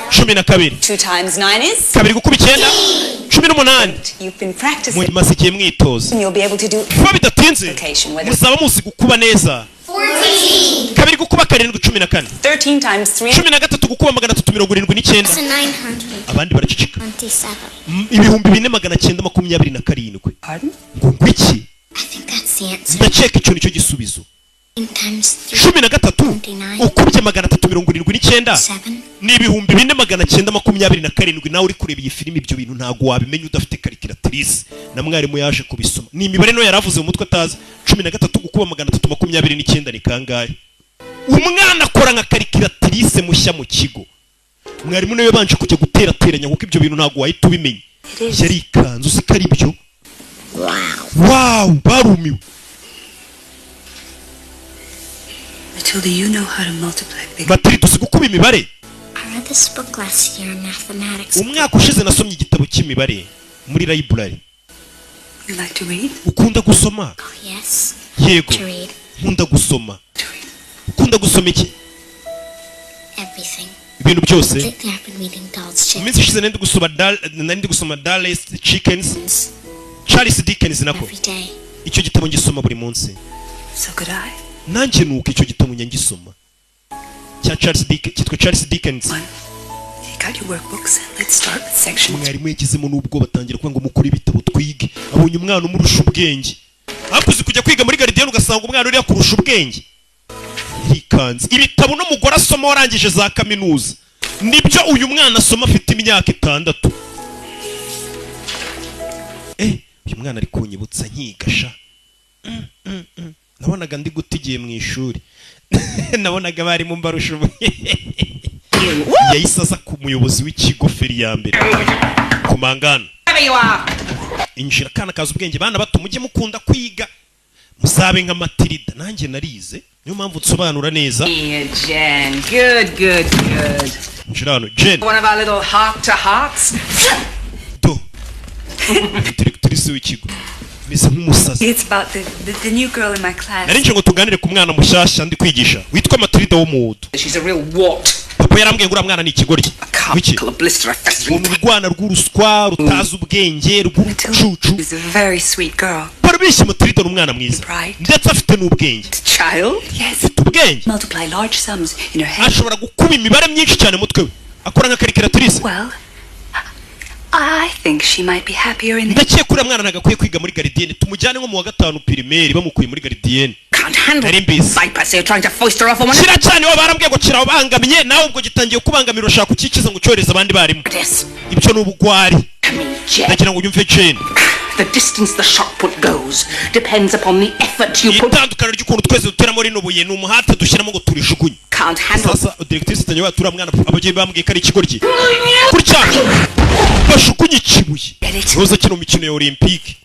12. 2 times 9 is? Kabiri gukuba 9 18. You've been practicing. Mumaze mwitoza. You'll be able to do. Kuba bidatinze. Musaba muzi gukuba neza. 14. Kabiri gukuba 7 14. 13 times 3. 13 gukuba 379. It's 900. Abandi baracicika. 27. Ibihumbi 4927. Pardon? Ngo iki? I think that's the answer. Ndacheka icyo nicyo gisubizo. 9 times 3. 13 ukubye 379 7. ni ibihumbi 4927 nawe uri kureba iyi filimi ibyo bintu ntago wabimenya udafite calculatrice na mwarimu yaje kubisoma ni imibare no yaravuze mu mutwe atazi 13 gukuba 329 ni kangahe umwana akora nka calculatrice mushya mu kigo mwarimu nawe yabanje kujya guterateranya kuko ibyo bintu ntago wahita ubimenya yari ikanzu sikari byo wow barumiwe. Matilda, you know how to multiply big. Matilda uzi gukuba imibare? I read this book last year in mathematics. Umwaka ushize nasomye igitabo cy'imibare muri library. You like to read? Ukunda gusoma? Oh, yes. Yego. To read. Nkunda gusoma. Ukunda gusoma iki? Everything. Ibintu byose. Lately I've been reading Doll's Chicken. Iminsi ishize nandi gusoma Dallas Chickens. Charles Dickens nako. Every day. Icyo gitabo ngisoma buri munsi. So could I. Nanjye nuko icyo gitabo nyangisoma. Cya cyitwa Charles Dickens. Got your workbooks and let's start with section. Mwarimu yagizemo n'ubwo batangira kuvuga ngo mukore ibitabo twige. Abonye umwana umurusha ubwenge. Hakuze kujya kwiga muri Gardienne ugasanga umwana uri kurusha ubwenge. Yikanze. Ibitabo no mugora asoma warangije za kaminuza. Nibyo uyu mwana asoma afite imyaka 6. Uyu mwana ari kunyibutsa nkigasha. Nabonaga ndi gutigiye mu ishuri. Nabonaga bari mu mbarusha yayisaza ku muyobozi w'ikigo feri ya mbere kumangana injira kana kaza ubwenge bana bato mujye mukunda kwiga musabe nka Matilda nanjye narize niyo mpamvu nsobanura neza. Jen, good. Injira hano Jen, One of our little heart to hearts. do directrice w'ikigo mise nk'umusazi. It's about the new girl in my class. Nari nje ngo tuganire ku mwana mushyashya ndi kwigisha witwa Matilda wo mu wudu. She's a real wart. Papa yarambwiye ngo uriya ni ikigoryi. Wiki urwana rw'uruswa rutazi ubwenge rw'urucucu. She's a very sweet girl. Barabishye Matilda n'umwana mwiza ndetse afite n'ubwenge. Child? Yes. Ubwenge Multiply large sums in her head. ashobora gukuba imibare myinshi cyane mutwe we akora nka calculatrice. Well, I think she might be happier in the... Ndakeye kuri mwana nagakwiye kwiga muri Gardienne tumujyane nko mu wa 5 primaire bamukuye muri Gardienne. Can't handle it. Viper, so you're trying to foist her off on one. Kira cyane wa barambwiye ngo kira ubangamiye nawe ubwo gitangiye kubangamira ushaka ukikiza ngo cyoreza abandi barimo. Ibyo n'ubugwari. Ndagira ngo unyumve Jane. The distance the shot put goes depends upon the effort you put. Itandukana ry'ukuntu twese duteramo rino buye n'umuhate dushyiramo ngo turijugunye. Can't handle. Sasa directrice tanyewa tura mwana abagiye bambwiye kari ikigoryi. Kurya. Bashukunye kibuye. Roza kino mikino ya Olympique.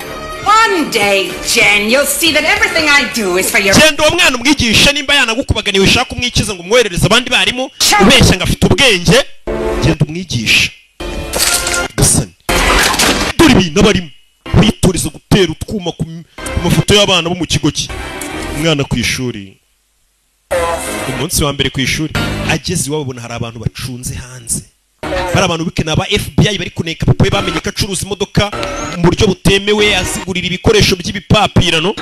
One day, Jen, you'll see that everything I do is for your... Genda uwo mwana umwigisha nimba yanagukubaganiwe ushaka umwikiza ngo umwoherereze abandi barimo ubeshya ngo afite ubwenge genda umwigisha gasani dore ibintu abarimo bitoreza gutera utwuma ku mafoto y'abana bo mu kigo cye. Umwana ku ishuri umunsi wa mbere ku ishuri ageze iwabo abona hari abantu bacunze hanze. Bari abantu bikena aba FBI bari kuneka papa we bamenye ko acuruza imodoka mu buryo butemewe azigurira ibikoresho by'ibipapirano.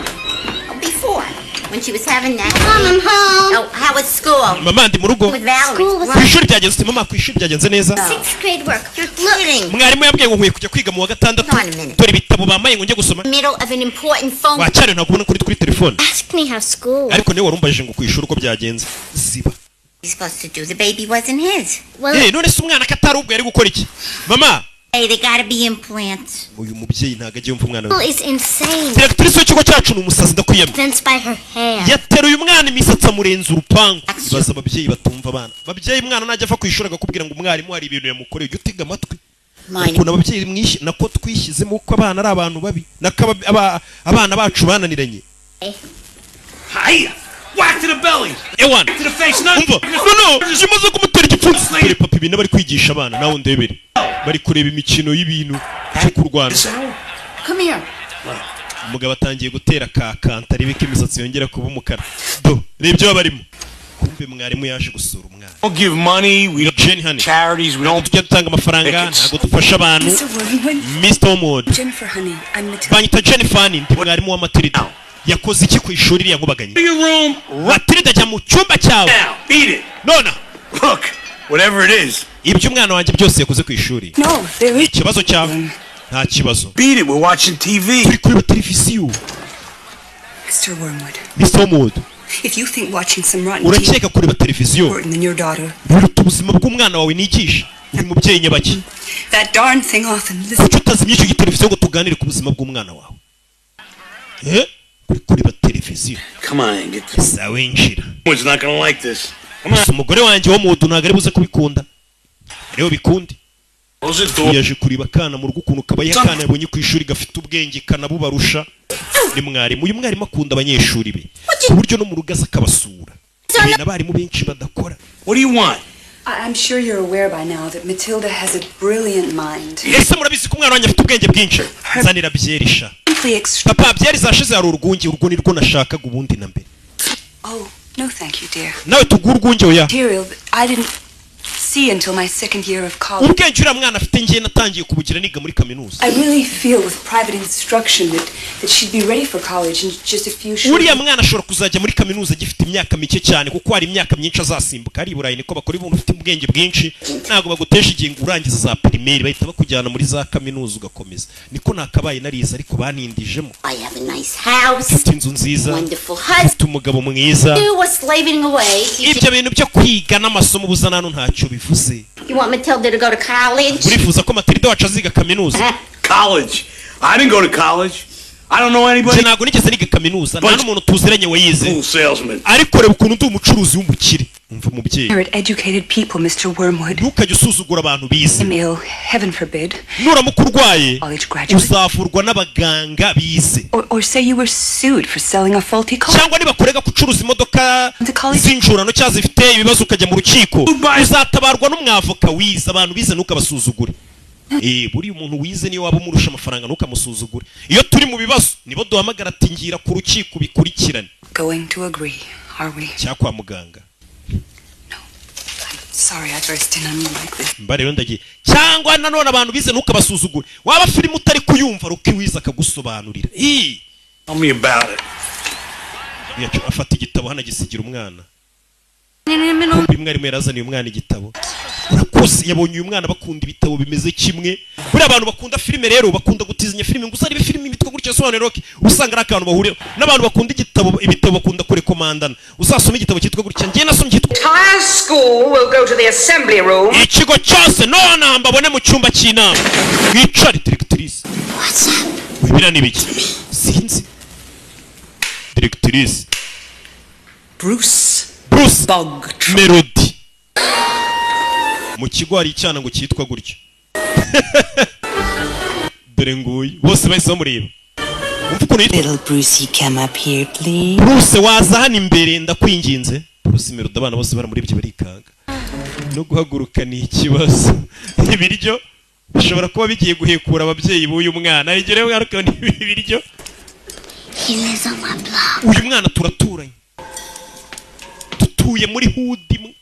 Before, when she was having that. Mom, home. Oh, how was school? Mama ndi mu rugo. Ku ishuri byagenze mama ku ishuri byagenze neza. 6th grade work. You're kidding. Mwarimu yambwiye ngo nkwiye kujya kwiga mu wa 6. Dore ibitabo bambaye ngo njye gusoma. Middle of an important phone. Wacyane ntakubona kuri telefone. Ask me how school. Ariko niwe warumbajije ngo ku ishuri uko byagenze. Ziba. He's supposed to do. The baby wasn't his. None se umwana katari ubwo yari gukora iki? Mama. Hey, they gotta be implants. Uyu mubyeyi ntago agiye umva umwana School we. is insane. Directrice w'ikigo cyacu ni umusazi ndakwiyamye. Fenced by her hair. Yateruye umwana imisatsi amurenza urupangu. Ibaza ababyeyi batumva abana. Babyeyi mwana najya ava ku ishuri agakubwira ngo umwarimu hari ibintu yamukoreye ujye utega amatwi. Ukuntu ababyeyi mwishi nako twishyizemo uko abana ari abantu babi. Nako abana bacu bananiranye. Hi. Whack to the belly. Ewan. To the face. No. No. Jimaze kumutera igipfunsi. Dore papa ibintu bari kwigisha abana nawe ndebere. Bari kureba imikino y'ibintu cyo kurwana. Come here. Umugabo atangiye gutera kakanta aribika imisatsi yongera kuba umukara. Do, rebyo barimo. Kumbe mwarimu yaje gusura umwana. Don't give money, we don't charities, we don't dutanga amafaranga, ntago dufasha abantu. Mr. Omod. Jennifer, honey, I'm Matilda. Banyita Jennifer ndi mwarimu wa Matilda. Yakoze iki ku ishuri iriya nkubaganye? your room. Matilda jya mu cyumba cyawe. Now, beat it. Nona. Look, whatever it is. Ibyo umwana wanjye byose yakoze ku ishuri. No, there is Ikibazo cyawe. Nta kibazo. Beat it, we're watching TV. Turi kureba televiziyo. Mr. Wormwood. Mr. Omod. If you think watching some rotten TV Urakeka kureba televiziyo important than your daughter, biruta ubuzima bw'umwana wawe nigisha. Uri mubyeyi nyabaki. that darn thing off and listen. Kuki utazimye icyo televiziyo ngo tuganire ku buzima bw'umwana wawe? Uri kureba televiziyo. Come on, get this. Sawe injira. Someone's not gonna like this. Come on. Umugore wanjye wo mudu ntago ari buze kubikunda. Rero bikundi. Close the door. Yaje kuriba kana mu rugo ukuntu kabaye kana yabonye ku ishuri gafite ubwenge kanabubarusha. Ni mwarimu, uyu mwarimu akunda abanyeshuri be. Ku buryo no mu rugo aza akabasura. Ibintu abarimu benshi badakora. What do you want? I'm sure you're aware by now that Matilda has a brilliant mind. Ese murabizi ko umwana wanjye afite ubwenge bwinshi. Zanira byerisha. Papa byeri zashize hari urwungi urwo nirwo nashakaga ubundi na mbere. Oh, no thank you, dear. Nawe tugura urwungi oya. Material I didn't see until my second year of college. Ubwenge uriya mwana afite ngiye natangiye kubugira niga muri kaminuza. I really feel with private instruction that she'd be ready for college in just a few short. Uriya mwana ashobora kuzajya muri kaminuza gifite imyaka mike cyane kuko hari imyaka myinshi azasimbuka ari Burayi niko bakora ibintu ufite ubwenge bwinshi ntago bagutesha igihe ngo urangiza za primaire bahita bakujyana muri za kaminuza ugakomeza niko nakabaye nariza ariko banindijemo. I have a nice house. Mfite inzu nziza. Wonderful husband. Mfite umugabo mwiza. You were slaving away. Ibyo bintu byo kwiga n'amasomo buzanano ntacyo bivuze. You want Matilda to go to college? Urifuza ko Matilda wacu aziga kaminuza? College. I didn't go to college. I don't know anybody. Ntago nigeze niga kaminuza nta n'umuntu tuziranye wayize. Fool salesman. Ariko reba ukuntu ndi umucuruzi w'umukire. Umva mubyeyi. You're educated people, Mr. Wormwood. Ntukajye usuzugura abantu bize. I'm ill, heaven forbid. Nuramuka urwaye College graduate. uzavurwa n'abaganga bize. Or say you were sued for selling a faulty car. Cyangwa niba kurega gucuruza imodoka z'injurano cyangwa zifite ibibazo ukajya mu rukiko uzatabarwa n'umwavoka wize. Abantu bize ntukabasuzugure. Buri umuntu wize niyo waba umurusha amafaranga ntukamusuzugure. Iyo turi mu bibazo nibo duhamagara ati ngira ku rukiko bikurikirane. Going to agree, are we? Cyakwa muganga. Sorry, I burst in on you like this. Mba rero ndagiye. Cyangwa nanone abantu bize ntukabasuzugure. Waba filime utari kuyumva ruki wize akagusobanurira. Tell me about it. Yacu afata igitabo hana gisigira umwana. Mwarimu yarazaniye umwana igitabo. Urakoze yabonye uyu mwana bakunda ibitabo bimeze kimwe. Buri abantu bakunda filime rero bakunda gutizanya filime ngo uzarebe filime imitwe gutyo sobanura roki usanga ari akantu bahuriye. N'abantu bakunda ibitabo bakunda kurekomandana. Uzasoma igitabo cyitwa gutya ngiye nasomye cyitwa Entire school will go to the assembly room. Ikigo cyose none mbabone mu cyumba cy'inama. Wicare directrice. Wibira nibiki? Sinzi. Directrice. Bruce Bug Melody. Mu kigo hari icyana ngo cyitwa gutyo. Dore nguyu bose bahise bamureba. Little Brucey, come up here, please. Bruce waza hano imbere ndakwinginze. Bruce Melody abana bose baramurebye barikanga. No guhaguruka ni ikibazo. Ibiryo bishobora kuba bigiye guhekura ababyeyi b'uyu mwana. Igere mwaruka ni ibiryo. He lives on my block. Uyu mwana turaturanye. Tutuye muri hood imwe.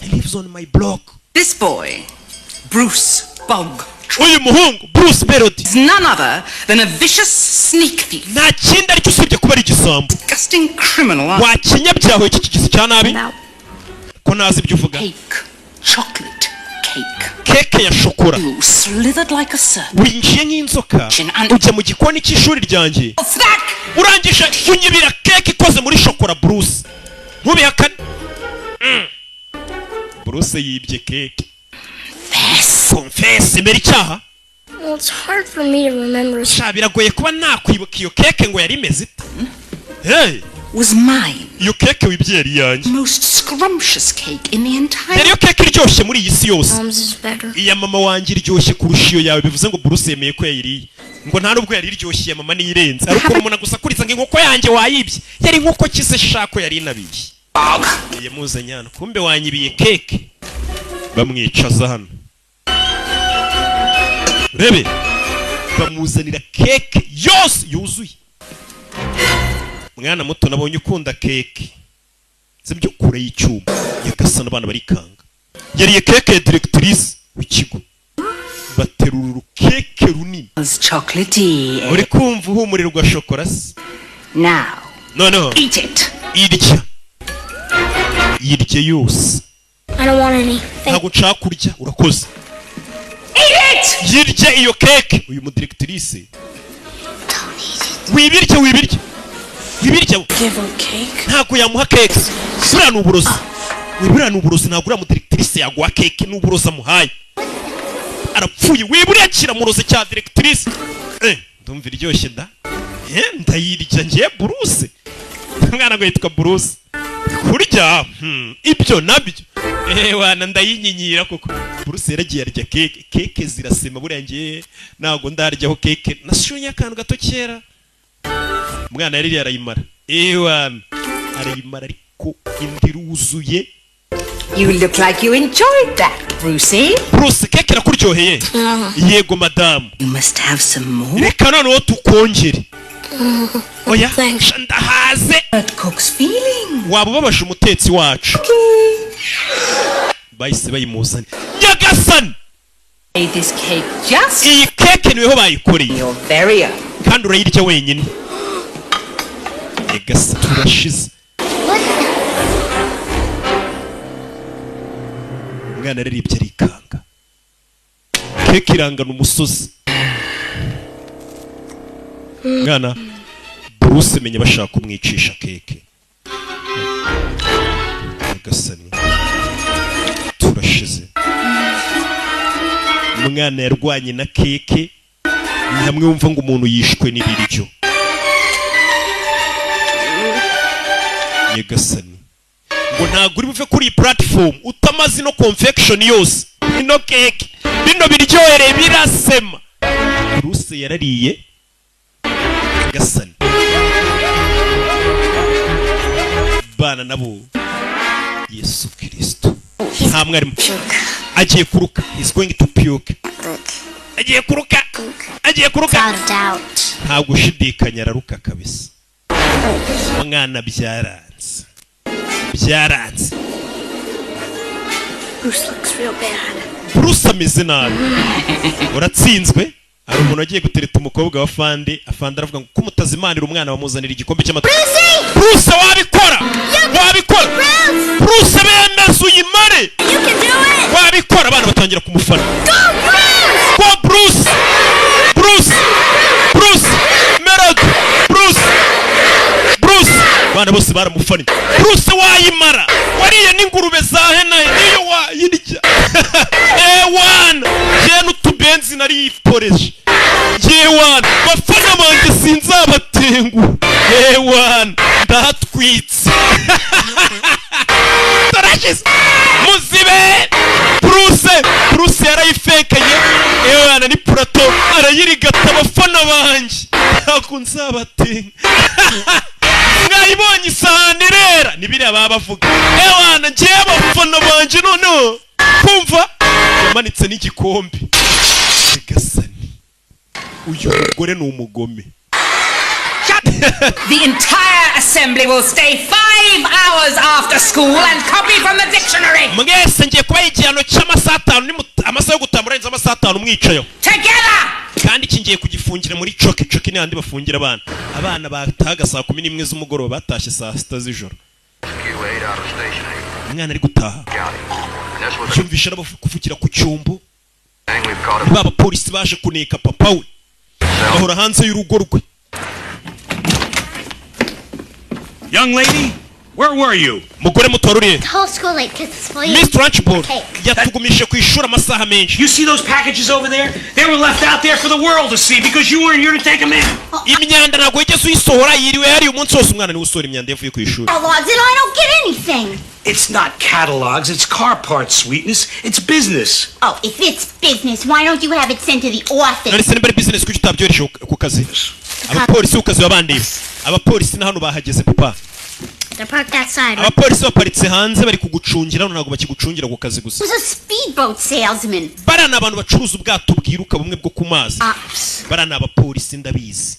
He lives on my block. This boy, Bruce Bug, Uyu muhungu Bruce Melody is none other than a vicious sneak thief. nta kindi aricyo usibye kuba ari igisambo. Disgusting criminal. Wakinyabyaho iki kigisi cya nabi ko nazi ibyo uvuga. Cake. Chocolate cake. Keke ya shokora. You slithered like a serpent. Winjiye nk'inzoka ujya mu gikoni cy'ishuri ryanjye urangije unyibira keke ikoze muri shokora. Bruce ntubihakane. Bruce yibye keke. Confess mbere icyaha. Well, it's hard for me to remember. Biragoye kuba nakwibuka iyo keke ngo yari imeze ite. Hey, was mine. Iyo keke wibyeri yanjye. Most scrumptious cake in the entire. Yari iyo keke iryoshye muri iyi si yose. Mom's is better. Iya mama wanjye iryoshye kurusha iyo yawe bivuze ngo Bruce yemeye ko yayiriye. ngo nta nubwo yari iryoshye mama niyirenze ariko umuntu agusakuriza ngo inkoko yanjye wayibye yari inkoko kise shako yari inabiye yamuze nyana kumbe wanyibiye keke bamwicaza hano rebe bamuzanira keke yose yuzuye mwana muto nabonye ukunda keke sibyo kure y'icyuma yagasana abana barikanga yariye keke ya directrice w'ikigo baterura keke runini chocolatey uri kumva uhumurirwa shokora se now no eat it irye yose I don't want any. ntabwo nshaka kurya urakoze eat it yirye iyo keke uyu mu directrice wibirye Give him cake. ntabwo yamuha keke buriya ni uburozi ntabwo uriya mu directrice yaguha keke n'uburozi amuhaye arapfuye wiburiye kiramuroze cya directrice ndumva iryoshye ndayirya ngiye Bruce umwana ngo yitwa Bruce kurya ibyo nabyo wana ndayinyinyira koko Bruce yaragiye arya keke zirasema buriya ngiye ntabwo ndaryaho keke nashonye akantu gato kera umwana yari arayimara wana arayimara ariko indiruzuye. You look like you enjoyed that, Brucey. Bruce, keke irakuryoheye? Yego madam. You must have some more. Reka noneho tukongere. Oya, ndahaze. That cook's feeling. Waba ubabasha umutetsi wacu. Bahise bayimuzane. Nyagasani! This cake just. Iyi keke niweho bayikoreye. You're very own. Kandi urayirya wenyine. Nyagasani turashize. Umwana araribye arikanga. Keke irangana umusozi. Mwana Bruce menye bashaka kumwicisha keke. Nyagasani turashize. Umwana yarwanye na keke ni hamwe wumva ngo umuntu yishwe n'ibiryo. Nyagasani ngo ntabwo uri buve kuri platform utamazi no confection yose ino keke bino biryohere birasema. Bruce yarariye. Nyagasani bana nabo Yesu Kristo nta mwarimu agiye kuruka. He's going to puke. Agiye kuruka. Nta gushidikanya araruka kabisa. Mwana byaranze. Bruce looks real bad. Bruce ameze nabi. Uratsinzwe. Hari umuntu agiye gutereta umukobwa wa Fande. Afande aravuga ngo kumutazimanira umwana bamuzanira igikombe cy'amata. Bruce wabikora. Bruce bemeza uyimare. Wabikora abana batangira kumufana. Go Bruce. Merod. Bruce. Bana bose baramufana. Bruce wayimara. Wariye n'ingurube za hena niyo wayirya. Ewan. Je n'utubenzi nari yiporeje. Yewan. Bafana banjye sinzabatengu. Ewan. Ndatwitse. Tarashis. Muzibe. Bruce yarayifekanye. Ewan ni plato arayirigata abafana banjye. Ntakunzabatenga. Mwayibonye isahani rera nibiriya baba bavuga. Ewana ngiye abafana banje none kumva yamanitse n'igikombe. Nyagasani uyu mugore ni umugome. The entire assembly will stay 5 hours after school and copy from the dictionary. Mwese ngiye kuba igihano cy'amasaha 5 amasaha yo gutamurenza amasaha 5 mwicayo. Together. Kandi kingiye kugifungira muri choke n'andi bafungira abana bataga saa 11 z'umugoroba batashye saa 6 z'ijoro. Umwana ari gutaha yumvisha n'abafukira ku cyumbo. Baba polisi baje kuneka papa we bahora hanze y'urugo rwe. Young lady, Where were you? Mugore mutoruriye. The whole school late because it's for you. Miss Trunchbull yatugumishe ku ishuri amasaha menshi. You see those packages over there? They were left out there for the world to see because you weren't here to take them in. Imyanda ntabwo yigeze uyisohora yiriwe hari umunsi wose umwana niwe usohora imyanda yavuye ku ishuri. Catalogs and I don't get anything. It's not catalogs, it's car parts, sweetness. It's business. Oh, if it's business, why don't you have it sent to the office? None se niba ari business kuki utabyohereje ku kazi? Abapolisi ku kazi babandiye. Abapolisi na hano bahageze papa. They're parked outside. Abapolisi baparitse hanze bari kugucungira ntabwo bakigucungira ku kazi gusa. Who's a speedboat salesman? Barana abantu bacuruza ubwato bwiruka bumwe bwo ku mazi. Barana abapolisi ndabizi.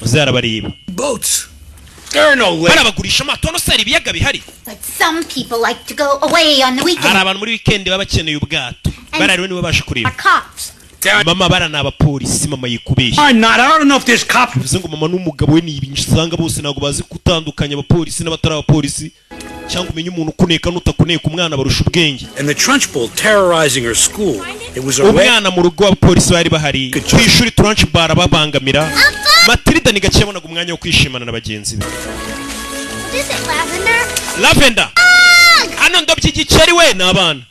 Bazarabareba. Boats. There are no lakes. Barabagurisha amato no sari ibiyaga bihari. But some people like to go away on the weekend. Hari abantu muri weekend baba bakeneye ubwato. Barariwe niwe bashe kureba. Cops. Mama barana abapolisi mama yikubeshye. I don't know if there's cops. Bivuze ngo mama n'umugabo we ni ibinshanga bose ntabwo bazi gutandukanya abapolisi n'abatari abapolisi cyangwa umenye umuntu kuneka n'utakuneka umwana barusha ubwenge. And the Trunchbull terrorizing her school. It was a umwana mu rugo abapolisi bari bahari ku ishuri Trunchbull babangamira. Matilda ni gake yabonaga umwanya wo kwishimana na bagenzi be. What is it, lavender? Lavender. Hano ndabyigiceri we n'abana.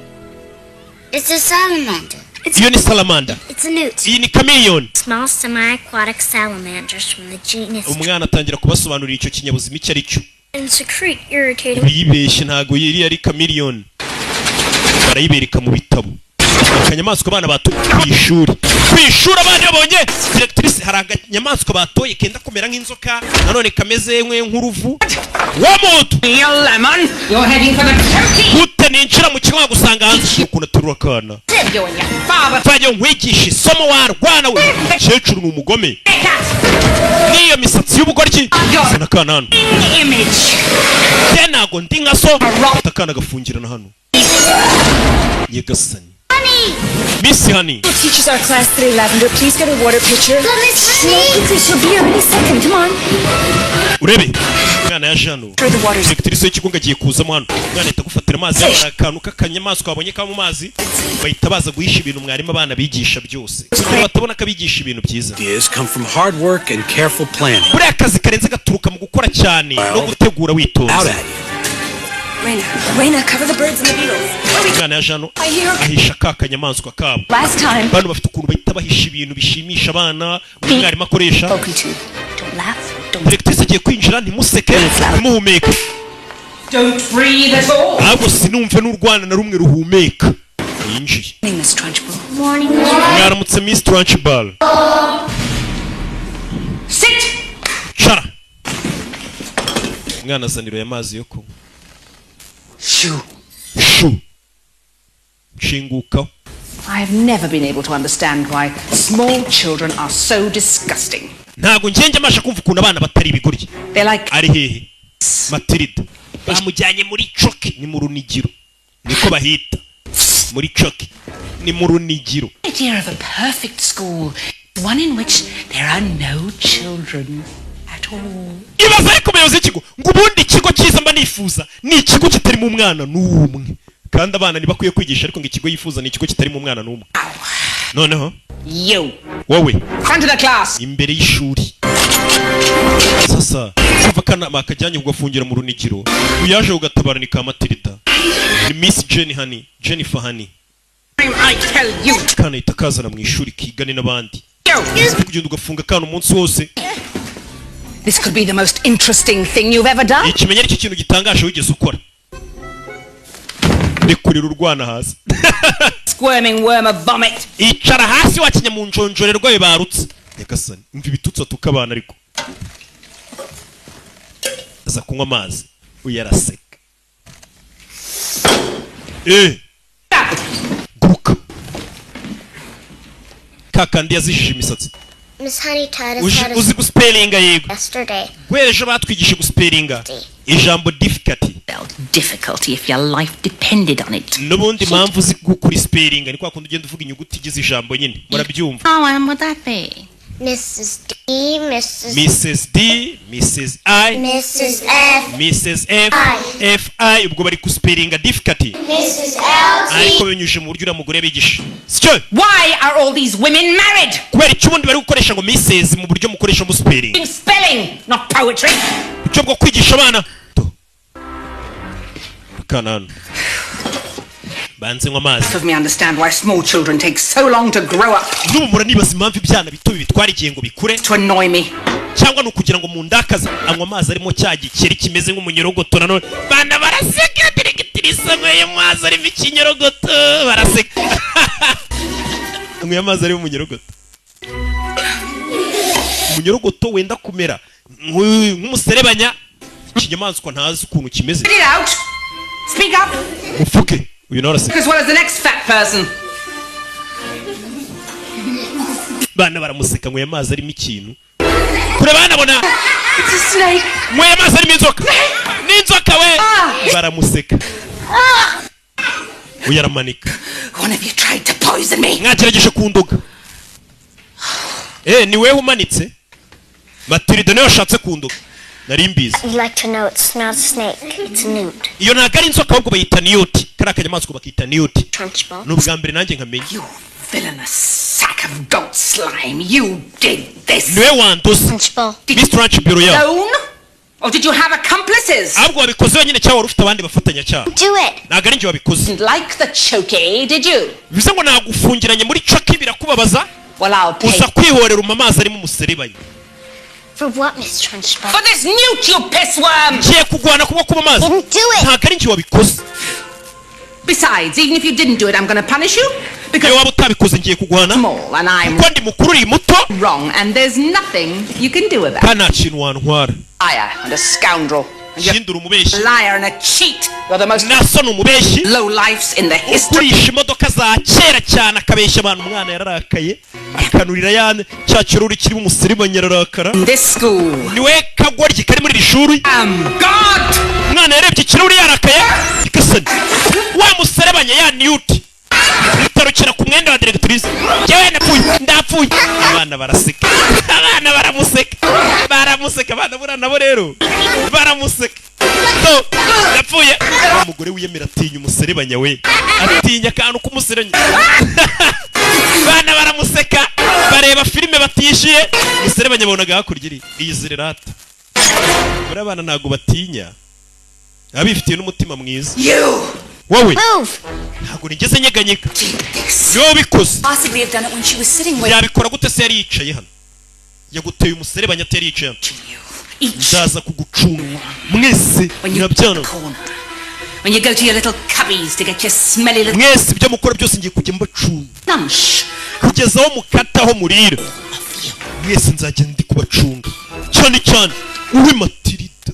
It's a salamander. Iyo ni salamander. It's a newt. Iyi ni chameleon. Small semi-aquatic salamanders from the genus. Umwana atangira kubasobanurira icyo kinyabuzima icyo ari cyo. And secrete irritating. Bibeshye ntago yiri ari chameleon. Barayibereka mu bitabo. Akanyamaswa abana batoye ku ishuri. Ku ishuri abana babonye directrice hari akanyamaswa batoye kenda kumera nk'inzoka nanone kameze nk'uruvu. Womuntu. Lemon, you're heading for the county. Gute ninjira mu kigo gusanga hanze ukuntu aturura kana. You and your father. Fajya nkwigisha isomo warwana we. Cecuru n'umugome. Niyo misatsi y'ubugoryi. Sana kana hano. Image. Tenago ndi nka so. Takana gafungirana hano. Yegasani. Miss Honey. We'll teach us our class 3, Lavender. Please get a water pitcher. Miss Honey. No, quickly, she'll be here any second. Come on. Urebe. Mwana ya jano. Directrice y'ikigo ngagiye kuzamo hano. Mwana ahita gufatira amazi akantu k'akanyamaswa babonye ka mu mazi. Bahita baza guhisha ibintu mwarimu abana bigisha byose. Batabona kabigisha ibintu byiza. Ideas come from hard work and careful planning. Buriya akazi karenze gaturuka mu gukora cyane no gutegura witonze. Raina, cover the birds and the beetles. Mwana ya jano ahisha ka kanyamaswa kabo. Last time. Bano bafite ukuntu bahita bahisha ibintu bishimisha abana umwarimu akoresha. Don't laugh. Directrice agiye kwinjira ntimuseke ntimuhumeke. Don't breathe at all. Ahubwo sinumve n'urwana na rumwe ruhumeka. Yinjiye. Miss Trunchbull. Morning, Miss. Mwaramutse Miss Trunchbull. Sit. Shara. Mwana azaniro y'amazi yo kunywa. Shu. Shinguka. I've never been able to understand why small children are so disgusting. Ntago ngenje amasha kumva ukuntu abana batari ibigoryi. They're like ari hehe Matilda bamujyanye muri coke ni mu runigiro niko bahita muri coke ni mu runigiro. idea of a perfect school, one in which there are no children at all. Ibaza ariko umuyobozi w'ikigo ngo ubundi ikigo cyiza mba nifuza ni ikigo kitarimo umwana n'umwe kandi abana ntibakwiye kwigisha ariko ngo ikigo yifuza ni ikigo kitarimo umwana n'umwe. Noneho You wowe front of the class imbere y'ishuri sasa kuva kana akajyanye kugafungira mu runigiro uyaje ugatabara ni ka Matilda ni Miss Jennifer Honey. I tell you. Kana itakazana mu ishuri kigane n'abandi kugenda ugafunga kana umunsi wose. This could be the most interesting thing you've ever done. Ikimenyero cy'ikintu gitangaje wigeze ukora. Rekurira urwana hasi. Squirming worm of vomit. Icara hasi wakinya mu njonjore rwaye barutse. Nyagasani umva ibitutsa tukabana ariko. Aza kunywa amazi uyaraseka. Guka. Kakandi yazishije imisatsi. Miss Honey taught us how to Uzi guspelinga yego. yesterday. Wereje batwigisha guspelinga. Ijambo difficulty. Difficulty if your life depended on it. Nubundi mpamvu uzi gukora spelinga ni kwa kundi ugenda uvuga inyuguti igize ijambo nyine. Murabyumva. How would that be? Mrs. D, Mrs. D, Mrs. I, Mrs. F, Mrs. F, F.I. ubwo bari kuspelinga difficulty. Mrs. L, Ariko binyuje mu buryo mugore bigisha. Sicyo? Why are all these women married? Kubera icyo ubundi bari gukoresha ngo Mrs. mu buryo mukoresha mu spelling. In spelling, not poetry. Icyo bwo kwigisha abana. kanana banze nywa amazi Let me understand why small children take so long to grow up. N'umura nibaza impamvu ibyana bito bitwara igihe ngo bikure To annoy me. cyangwa nukugira ngo mu ndakaza anywa amazi arimo cya gikeri kimeze nk'umunyorogoto nanone bana baraseka diregitirise nk'ayo mazi arimo ikinyorogoto baraseka anywa amazi arimo umunyorogoto umunyorogoto wenda kumera nk'umuserebanya ikinyamaswa ntazi ukuntu kimeze. Get it out. Speak up. Ufuke uyu narase As well as the next fat person. bana baramuseka ngo yamazi arimo ikintu kure bana bona It's a snake. ngo yamazi arimo inzoka n'inzoka we baramuseka uyu aramanika. One of you tried to poison me. Mwagerageje kunduga ni wewe umanitse Matilda niyo yashatse kunduga nari mbizi. You'd like to know it's not a snake, it's a newt. Iyo ntago ari inzoka ahubwo bayita newt kari akanyamaswa bakita newt. Trunchbull. N'ubwa mbere nanjye nkamenya. You villainous sack of goat slime. You did this. Niwe wanduza Trunchbull. Miss Trunchbull yawe. Alone? Or did you have accomplices? Ahubwo wabikoze wenyine cyangwa wari ufite abandi bafatanya cyaha. Do it. Ntago ari njye wabikoze. Like the choky, did you? Bivuze ngo nagufungiranye muri coki birakubabaza. Well, I'll pay. Uza kwihorera umamazi arimo umuserebanya. For what, Miss Trunchbull? For this newt, you pissworm! Ngiye kugwana kuba kuba amazi. Didn't do it. Ntago ari njye wabikoze. Besides, even if you didn't do it, I'm going to punish you. Iyo Because waba utabikoze ngiye kugwana. small and I'm Kuko ndi mukuru uri muto. wrong and there's nothing you can do about it. Kana kintu wantwara. Liar and a scoundrel. And you're Shindura umubeshi. a liar and a cheat. You're the most Naso umubeshi. low lifes in the history. Kurisha imodoka za kera cyane akabeshya abantu umwana yararakaye akanurira yane cya kiruri kirimo umusiribanya yararakara. In this school. Niwe kagoryi kari muri iri shuri. God! Umwana yarebye ikiruri yarakaye ikasani wa muserebanya ya newt utarukira ku mwenda wa directrice yewe ndapfuye abana baraseka abana baramuseka abana bura nabo rero baramuseka so ndapfuye umugore wiyemera atinya umuserebanya we atinya akantu k'umuserebanya abana baramuseka bareba filime batishiye umuserebanya babonaga hakurya iyi zirerata muri abana ntago batinya abifitiye n'umutima mwiza wowe ntago nigeze nyeganyega niwe ubikoze Possibly have done it when she was sitting with yabikora gute se yari yicaye hano yaguteye umuserebanya atari yicaye hano ndaza kugucunga mwese nyabyana When you go to your little cubbies to get your smelly little mwese ibyo mukora byose ngiye kujya mbacunga lunch. kugeza aho mukataho murira mwese nzajya ndi kubacunga cyane cyane uwe Matilda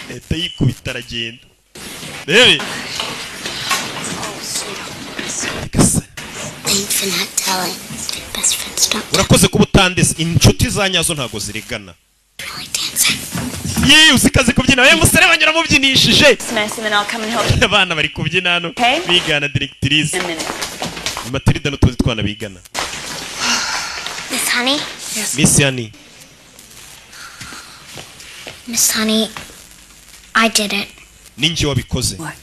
leta yikubita aragenda rebe Thanks for not telling. Best friends don't urakoze kuba utandeze inshuti za nyazo ntago zirigana really dance. yewe uzikaze kubyina we muserebanya uramubyinishije It's nice, and then I'll come and help you abana bari kubyina hano Okay. bigana directrice in a minute. Matilda n'utuzi twana bigana. Miss Honey? Miss Yani Miss Honey, I did it. ninjye wabikoze. What?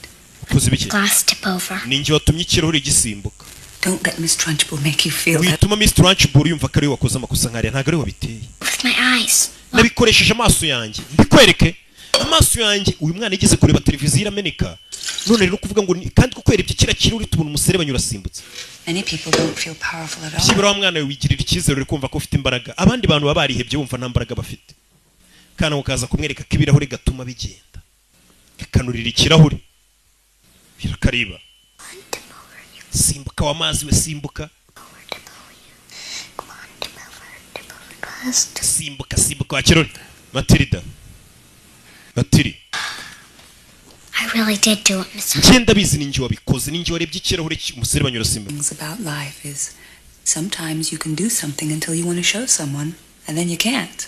Ukoze biki? Glass tip over. Ninjye watumye ikirahuri gisimbuka. Don't let Miss Trunchbull make you feel that. Wituma Miss Trunchbull yumva ko ari we wakoze amakosa nkariya ntago ari we wabiteye. With my eyes. Nabikoresheje amaso yanjye mbikwereke amaso yanjye uyu mwana yigeze kureba televiziyo irameneka none rero kuvuga ngo kandi kukwera ibyo kira kiruri tubona umuserebanya urasimbutse. Many people don't feel powerful at all. Kibura wa mwana wigirira icyizere uri kumva ko ufite imbaraga abandi bantu baba barihebye bumva nta mbaraga bafite kana ukaza kumwereka ko ibirahuri gatuma bigenda kakanurira ikirahuri birakariba simbuka w'amazi we simbuka simbuka wa kirori Matilda I really did do it, Miss Honey. ngenda bizi ninjye wabikoze ninjye warebye ikirahuri umuserebanya urasimbuka. Things about life is sometimes you can do something until you want to show someone, and then you can't.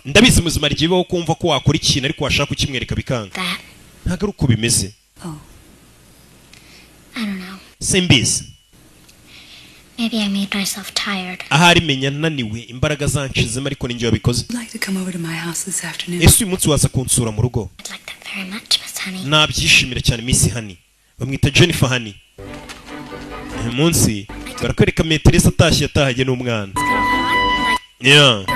Ndabizi muzima rigiyeho kumva ko wakora ikintu ariko washaka kukimwereka bikanga. That. Ntago ari uko bimeze. Oh. I don't know. Simbizi. Maybe I made myself tired. Ahari menya naniwe imbaraga zanshizemo ariko ninjye wabikoze. Would like to come over to my house this afternoon. Ese uyu munsi waza kunsura mu rugo? I'd like that very much, Miss Honey. Nabyishimira cyane Miss Honey. Bamwita Jennifer Honey. Uyu munsi barakwereka Meteresa atashye n'umwana. Yeah. I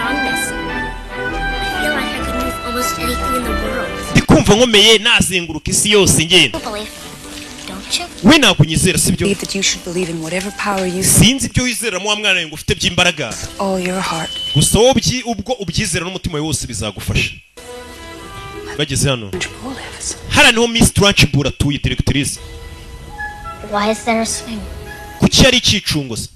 feel like I could move almost almost anything in the world. ndikumva nkomeye nazenguruka isi yose ngenda. You believe me, don't you? We ntabwo unyizera sibyo? Believe that you should believe in whatever power you sinzi ibyo wizera mu mwana wawe ngo ufite by'imbaraga. all your heart. gusa ubwo ubyizera n'umutima wawe wose bizagufasha. bageze hano hara niho Miss Trunchbull atuye directrice. Why is there a swing? kuki ari icicungo se?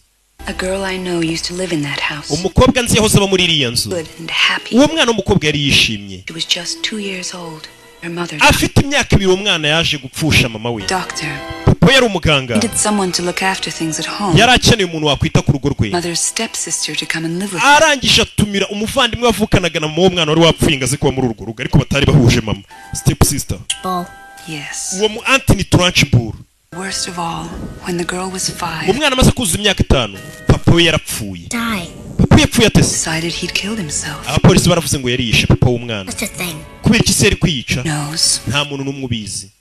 A girl I know used to live in that house. umukobwa nzi yahoze aba muri iriya nzu. Good and happy. uwo mwana w'umukobwa yari yishimye. She was just 2 years old. Her mother afite imyaka 2 uwo mwana yaje gupfusha mama we. doctor. papa yari umuganga. Needed someone to look after things at home. yari akeneye umuntu wakwita ku rugo rwe. Mother's stepsister to come and live with her. arangije atumira umuvandimwe wavukanaga na mama mwana wari wapfuye ngaze kuba muri urwo rugo ariko batari bahuje mama. step sister. Yes. uwo mu Anthony Trunchbull. Worst of all, when the girl was 5, umwana amaze kuzuza imyaka 5 papa we yarapfuye. Die. papa yapfuye atese. decided he'd killed himself. abapolisi baravuze ngo yari yishe papa w'umwana. What's the thing? kubera iki se yari kwiyica? Knows. nta muntu n'umwe ubizi.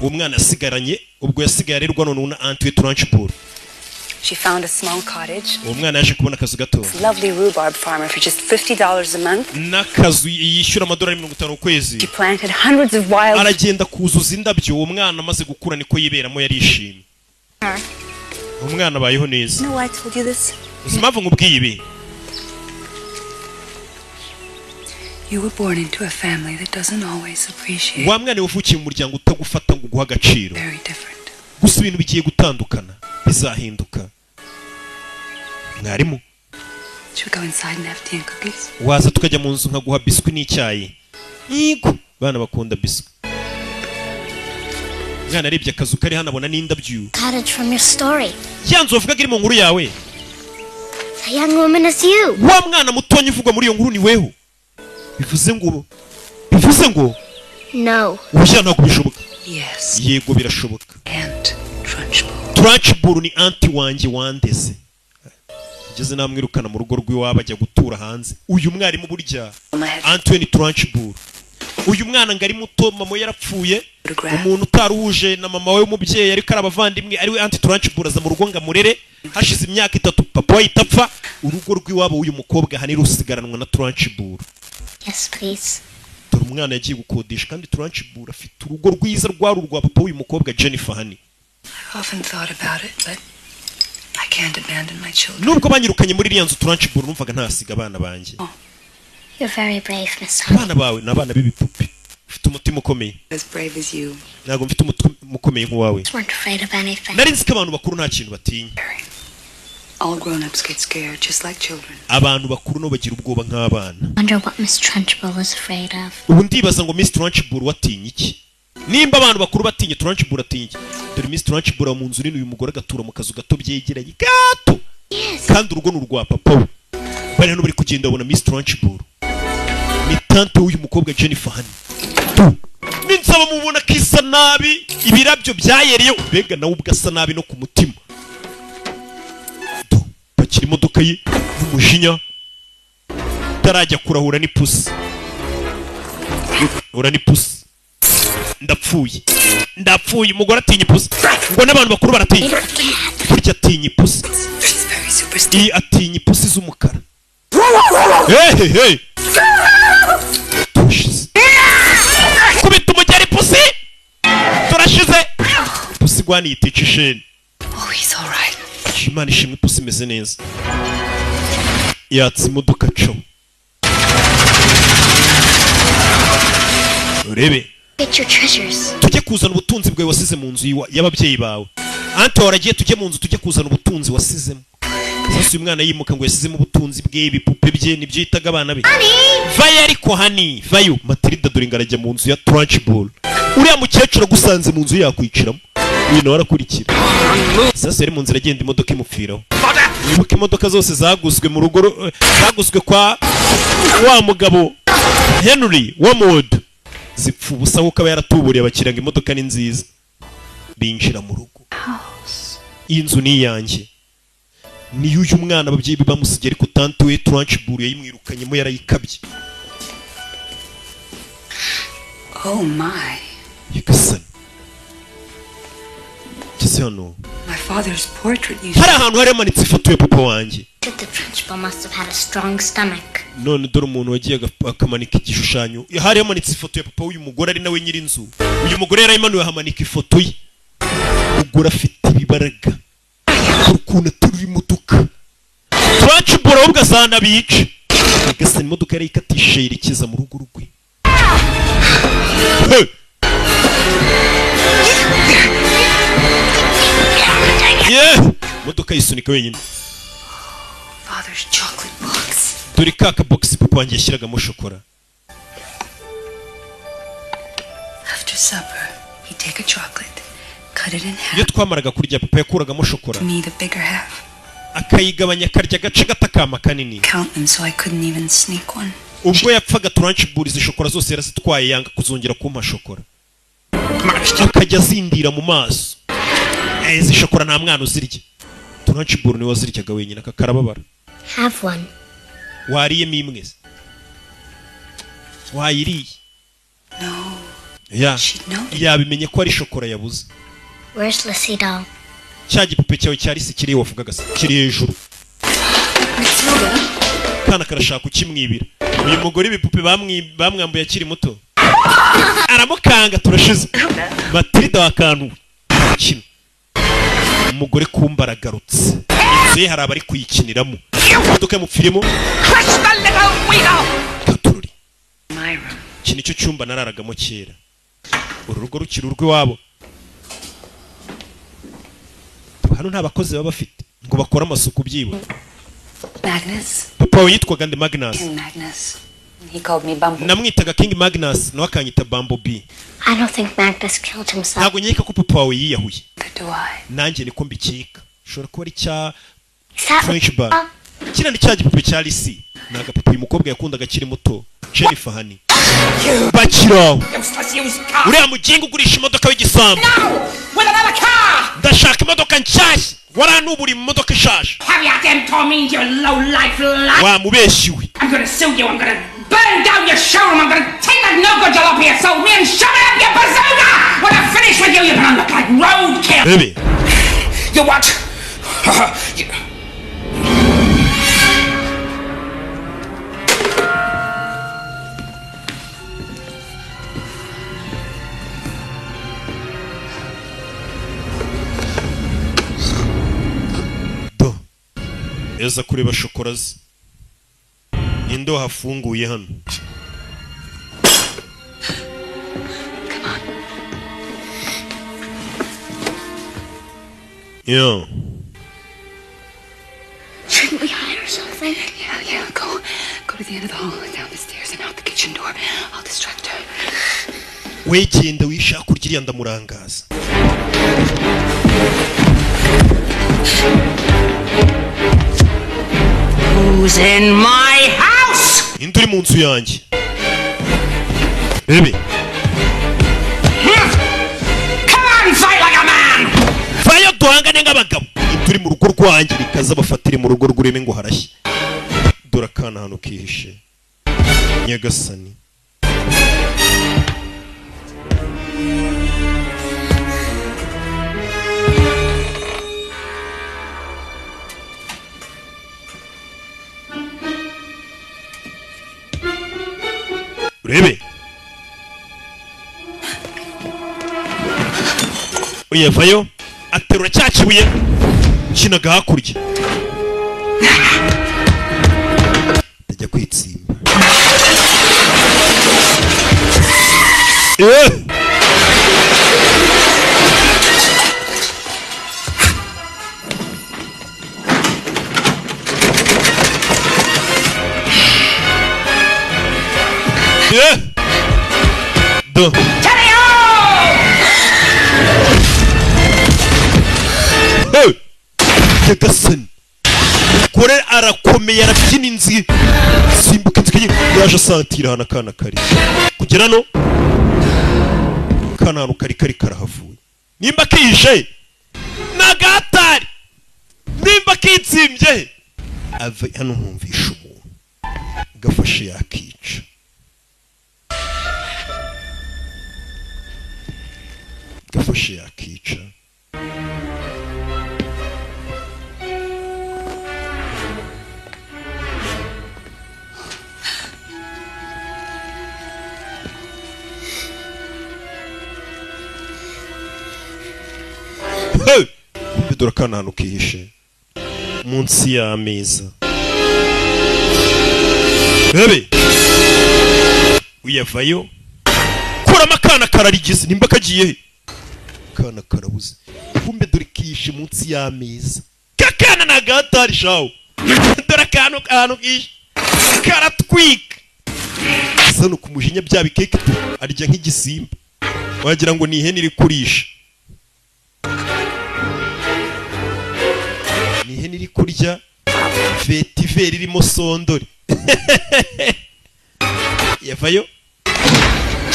uwo mwana asigaranye ubwo yasigaye arerwa none na Anthony Trunchbull. She found a small cottage. uwo mwana yaje kubona akazu gato. Lovely rhubarb farmer for just $50 a month. n'akazu yishyura amadolari 50 ukwezi. She planted hundreds of wild. aragenda kuzuza indabyo. uwo mwana amaze gukura niko yiberamo yarishimye. umwana abayeho neza. You know why I told you this? uzi impamvu nkubwiye ibi? You were born into a family that doesn't always appreciate. wa mwana wavukiye mu muryango utagufata ngo guha agaciro. Very different. gusa ibintu bigiye gutandukana bizahinduka. mwarimu Should we go inside and have tea and cookies? waza tukajya mu nzu nkaguha biswi n'icyayi. yego bana bakunda biswi. mwana arebye akazu kari hano abona n'indabyo. Cottage from your story. ya nzu wavugaga iri mu nkuru yawe. The young woman is you. wa mwana mutonya uvugwa muri iyo nkuru ni weho. bivuze ngo No. ubushya ntabwo bishoboka. Yes. yego birashoboka. Aunt Trunchbull. Trunchbull ni anti wanjye wandeze. ngeze namwirukana mu rugo rw'iwabo ajya gutura hanze. uyu mwarimu burya Anthony Trunchbull. uyu mwana ngari muto mama yarapfuye. umuntu utaruhuje na mama we w'umubyeyi ariko arabavandimwe ari we Anthony Trunchbull aza mu rugo ngamurere. hashize imyaka 3 papa we itapfa. urugo rw'iwabo w'uyu mukobwa hani rusigaranwa na Trunchbull. Yes, please. dore umwana yagiye gukodesha kandi Trunchbull afite urugo rwiza rwari urwa papa w'uyu mukobwa Jennifer hani. I've often thought about it, but I can't abandon my children. nubwo banyirukanye muri iriya nzu Trunchbull numvaga ntasiga abana banjye. You're very brave, Miss Honey. abana bawe ni abana b'ibipupe. ufite umutima ukomeye. As brave as you. ntabwo mfite umutima ukomeye nk'uwawe. You weren't afraid of anything. nari nzi ko abantu bakuru nta kintu batinya. All grown-ups get scared, just like children. abantu bakuru no bagira ubwoba nk'abana. Wonder what Miss Trunchbull is afraid of. ubu ndibaza ngo Miss Trunchbull watinya iki? nimba abantu bakuru batinya Trunchbull atinya iki? dore Miss Trunchbull mu nzu nini uyu mugore agatura mu kazu gato byegeranye gato. kandi urugo ni urwa papa we. bari hano bari kugenda babona Miss Trunchbull ni tante w'uyu mukobwa Jennifer hani. ninsaba mubona kisa nabi ibirabyo byayereyo mbega nawe ubwasa nabi no ku mutima. pakira imodoka ye n'umujinya tarajya kurahura n'ipusi. ura n'ipusi. ndapfuye umugore atinya ipusi ngo n'abantu bakuru baratinya. burya atinya ipusi. iyi atinya ipusi z'umukara. hey kubita umugeri ipusi. turashize. ipusi gwani yitica isheni. Oh, he's all right. Imana ishimwe ipusi imeze neza. yatse imodoka co. urebe. Get your treasures. tujye kuzana ubutunzi bwawe wasize mu nzu y'ababyeyi bawe. Anto waragiye tujye mu nzu tujye kuzana ubutunzi wasizemo. sasa uyu mwana yimuka ngo yasizemo ubutunzi bwe ibipupe bye nibyo yitaga abana be. vayo ariko hani vayo. Matilda dore ngarajya mu nzu ya Trunchbull. uriya mukecuru agusanze mu nzu yakwiciramo. uyu nawe arakurikira. sasa yari mu nzira agenda imodoka imupfiraho. wibuka imodoka zose zaguzwe mu rugo zaguzwe kwa wa mugabo Henry Wamwood zipfa ubusa kuko aba yaratuburiye abakiranga imodoka ni nziza. binjira mu rugo. iyi nzu ni iyanjye. niyo uyu mwana ababyeyi be bamusigiye ariko tante we Trunchbull yayimwirukanyemo yarayikabye. Oh my. Yagasani. Kisi hano. father's portrait. hari ahantu hari hamanitse ifoto ya papa wanjye. The principal must have had a strong stomach. None dore umuntu wagiye akamanika igishushanyo. Hari hamanitse ifoto ya papa w'uyu mugore ari nawe nyiri inzu. Uyu mugore yarayimanuye hamanika ifoto ye. Ugura afite ibibaraga. Ukuntu turi mutuka. Turacibura ahubwo asana bica. Agasa imodoka yari ikatishe yerekeza mu rugo rwe. Modoka yisunika wenyine. Father's chocolate box. Dore kaka box papa wanjye yashyiragamo shokora. After supper, he'd take a chocolate, cut it in half. Iyo twamaraga kurya papa yakuragamo shokora. Me the bigger half. Akayigabanya karya gace gatakama kanini. Count them so I couldn't even sneak one. Ubwo yapfaga turanchiburiza shokora zose yarazitwaye yanga kuzongera kumpa shokora. Akajya zindira mu maso. Izi shokora nta mwana uzirya. Turanchiburu ni waziryaga wenyine akakarababara. Have one. Wariye mimwe. Wayiriye. No. Ya. Yabimenye ko ari shokora yabuze. Where's Lissy doll? Cya gipupe cyawe cyari se kiri wavugaga se kiri hejuru. Kana karashaka ukimwibira. Uyu mugore ibipupe bamwambuye akiri muto. Aramukanga turashize. Matilda wakantu. Kino. Umugore kumba aragarutse. Inzu hari abari kuyikiniramo. Imodoka mupfirimo. Katururi. Iki nicyo cyumba nararagamo kera. Uru rugo rukiri urw'iwabo. Hano nta bakozi baba bafite ngo bakora amasuku byibo. Magnus. Papa yitwaga King Magnus. King Magnus. He called me Bumblebee. Namwitaga King Magnus no akanyita Bumblebee. I don't think Magnus killed himself. Ntabwo nyeka ko papa wawe yiyahuye. Do I? Nanjye niko mbikeka. Shora ko ari cya French bar. Kira ni cya gipupe cya Lisi. Naga papa uyu mukobwa yakundaga kiri muto. Jennifer Hani. Bakiraho. Uriya mugingo ugurisha imodoka w'igisambo. Ndashaka imodoka nshyashya. Waranuburi mu modoka ishaje. Wa mubeshiwe. I'm gonna sue you. I'm gonna burn down your showroom. I'm gonna take that no-good jalopy you sold me and shove it up your bazooka. When I'm finished with you, you're gonna look like roadkill. Baby. You what? Eza kureba shokora ze. Indo hafunguye hano. Yeah. Shouldn't we hide or something? Yeah. Go to the end of the hall, down the stairs, and out the kitchen door. I'll distract her. Wegenda wishaka kurya ndamurangaza. Who's in my house? Induri mu nzu yanjye. Baby. Come on, fight like a man. Faya duhangane nk'abagabo. Induri mu rugo rwanjye rikaza bafatire mu rugo rw'ureme ngo harashye. Dora kana hano kihishe. Nyagasani. Urebe. Oya vayo aterura cyakibuye kinaga hakurya. Tajya kwitsimba. Do. Hey! Nyagasani. Kore arakomeye arabyina inzi. Simbuka inzige yaje asatira hana kana kari. Kugera no. Kana hano kari karahavuye. Nimba kije. Nagatari. Nimba kitsimbye. Ave hano nkumvisha umuntu. Gafashe yakica. Gafashe yakica. kumbe dore akana hano kihishe munsi y'ameza. Bebe uyavayo kurama akana kararigize nimba kagiye he kana karabuze kumbe dore kihishe munsi y'ameza kakana na Gatari shawo dore akantu kihishe karatwika sano kumujinya bya bikeke arya nk'igisimba wagira ngo ni ihene iri kurisha ni ihene iri kurya vetiveri irimo sondori yavayo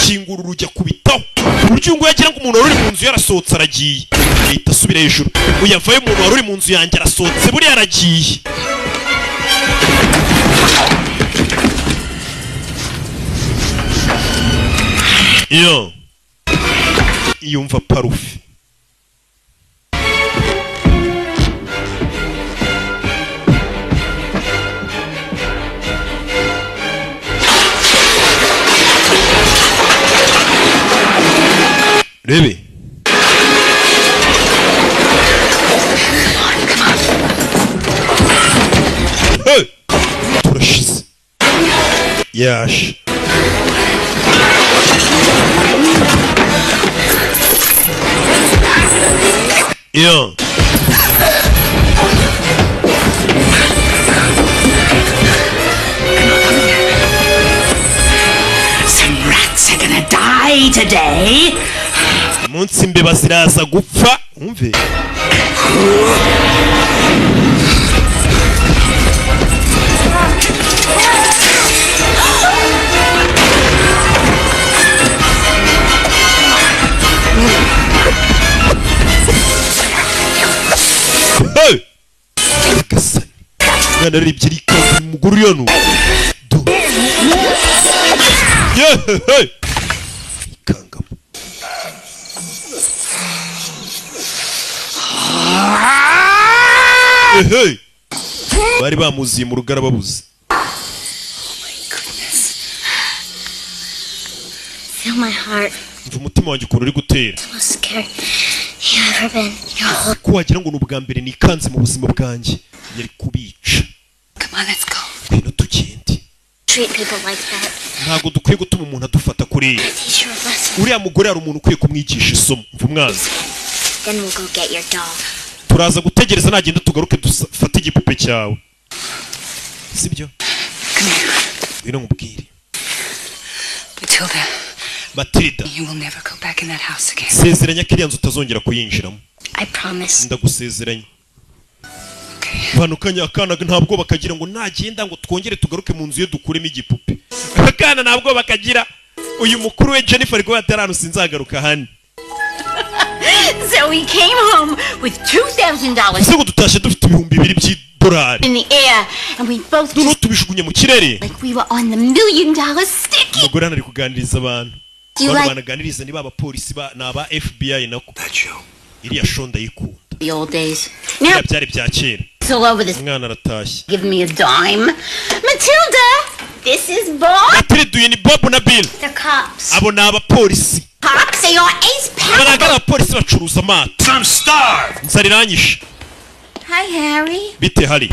kingura urujya kubitaho uburyo ngo yagira ngo umuntu wari mu nzu yarasohotse aragiye ahita asubira hejuru uyavayo umuntu wari mu nzu yanjye arasohotse buri yaragiye. Yo yumva parufe Rebe hey turashize yash yo Some rats are gonna die today. munsi imbeba ziraza gupfa umve hey gasani mwana ribye rikoze umugore yano hey kangamo hey bari bamuziye mu rugara babuze. Feel my heart. Mva umutima wanjye ukuntu uri gutera Most scared you've ever been. Your whole ko wagira ngo n'ubwa mbere nikanze mu buzima bwanjye yari kubica. Come on, let's go. Ngwino tugende. treat people like that. Ntabwo dukwiye gutuma umuntu adufata kuri Teach you a lesson. uriya mugore ari umuntu ukwiye kumwigisha isomo. Mva umwazi Then we'll go get your doll. turaza gutegereza nagenda tugaruke dufate igipupe cyawe sibyo. Ngwino nkubwire Matilda, Matilda you will never go back in that house again. sezeranya ko iriya nzu utazongera kuyinjiramo. I promise. Ndagusezeranya. Banukanya akana ntabwo bakagira ngo nagenda ngo twongere tugaruke mu nzu ye dukuremo igipupe. Akana ntabwo bakagira uyu mukuru we Jennifer rwo yatarano sinzagaruka hani. So we came home with $2,000 Sego tutashe dufite $2,000 by'idolari. in the air, and we both Nuno tubishugunye mu kirere. like we were on the $1 million sticky. Umugore ari kuganiriza abantu. You Bano like banaganiriza ni baba polisi ba naba FBI nako. Iriya shonda yikunda. the old days? Now Byari bya kera. it's all over this. Umwana aratashye. Give me a dime, Matilda. This is Bob. Atiriduye ni Bob na Bill. The cops. Abo ni abapolisi. Cops, they are ace power. Baragara abapolisi bacuruza amato. I'm starved. Nsariranyishe. Hi, Harry. Bite hari.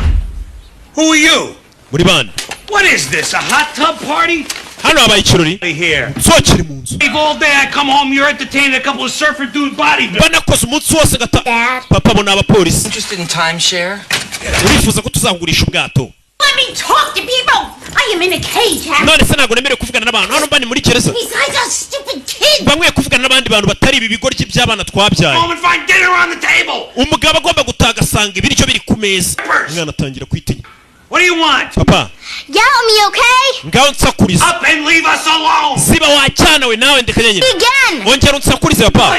Who are you? Muri bande. What is this, a hot tub party? Hano habaye ikirori. Here. Sohokere mu nzu. All day I come home, you're entertaining a couple of surfer dude bodybuilders. Banakoze umunsi wose gata. Dad. Papa abo ni abapolisi. Interested in timeshare? Urifuza ko tuzagurisha ubwato. Let me talk to people. I am in a cage, Harry. None se ntabwo nemerewe kuvugana n'abantu. Hano mba ni muri gereza. Besides us stupid kids. Bamwe kuvugana n'abandi bantu batari ibi bigoryi by'abana twabyaye. Home and find dinner on the table. Umugabo agomba gutaga asanga ibiryo biri ku meza. Umwana atangira kwitinya. What do you want? Papa. Yell at me, okay? Ngaho nsakuriza. Up and leave us alone. Siba wacyana we nawe ndekanye. Again. Ongera unsakurize papa.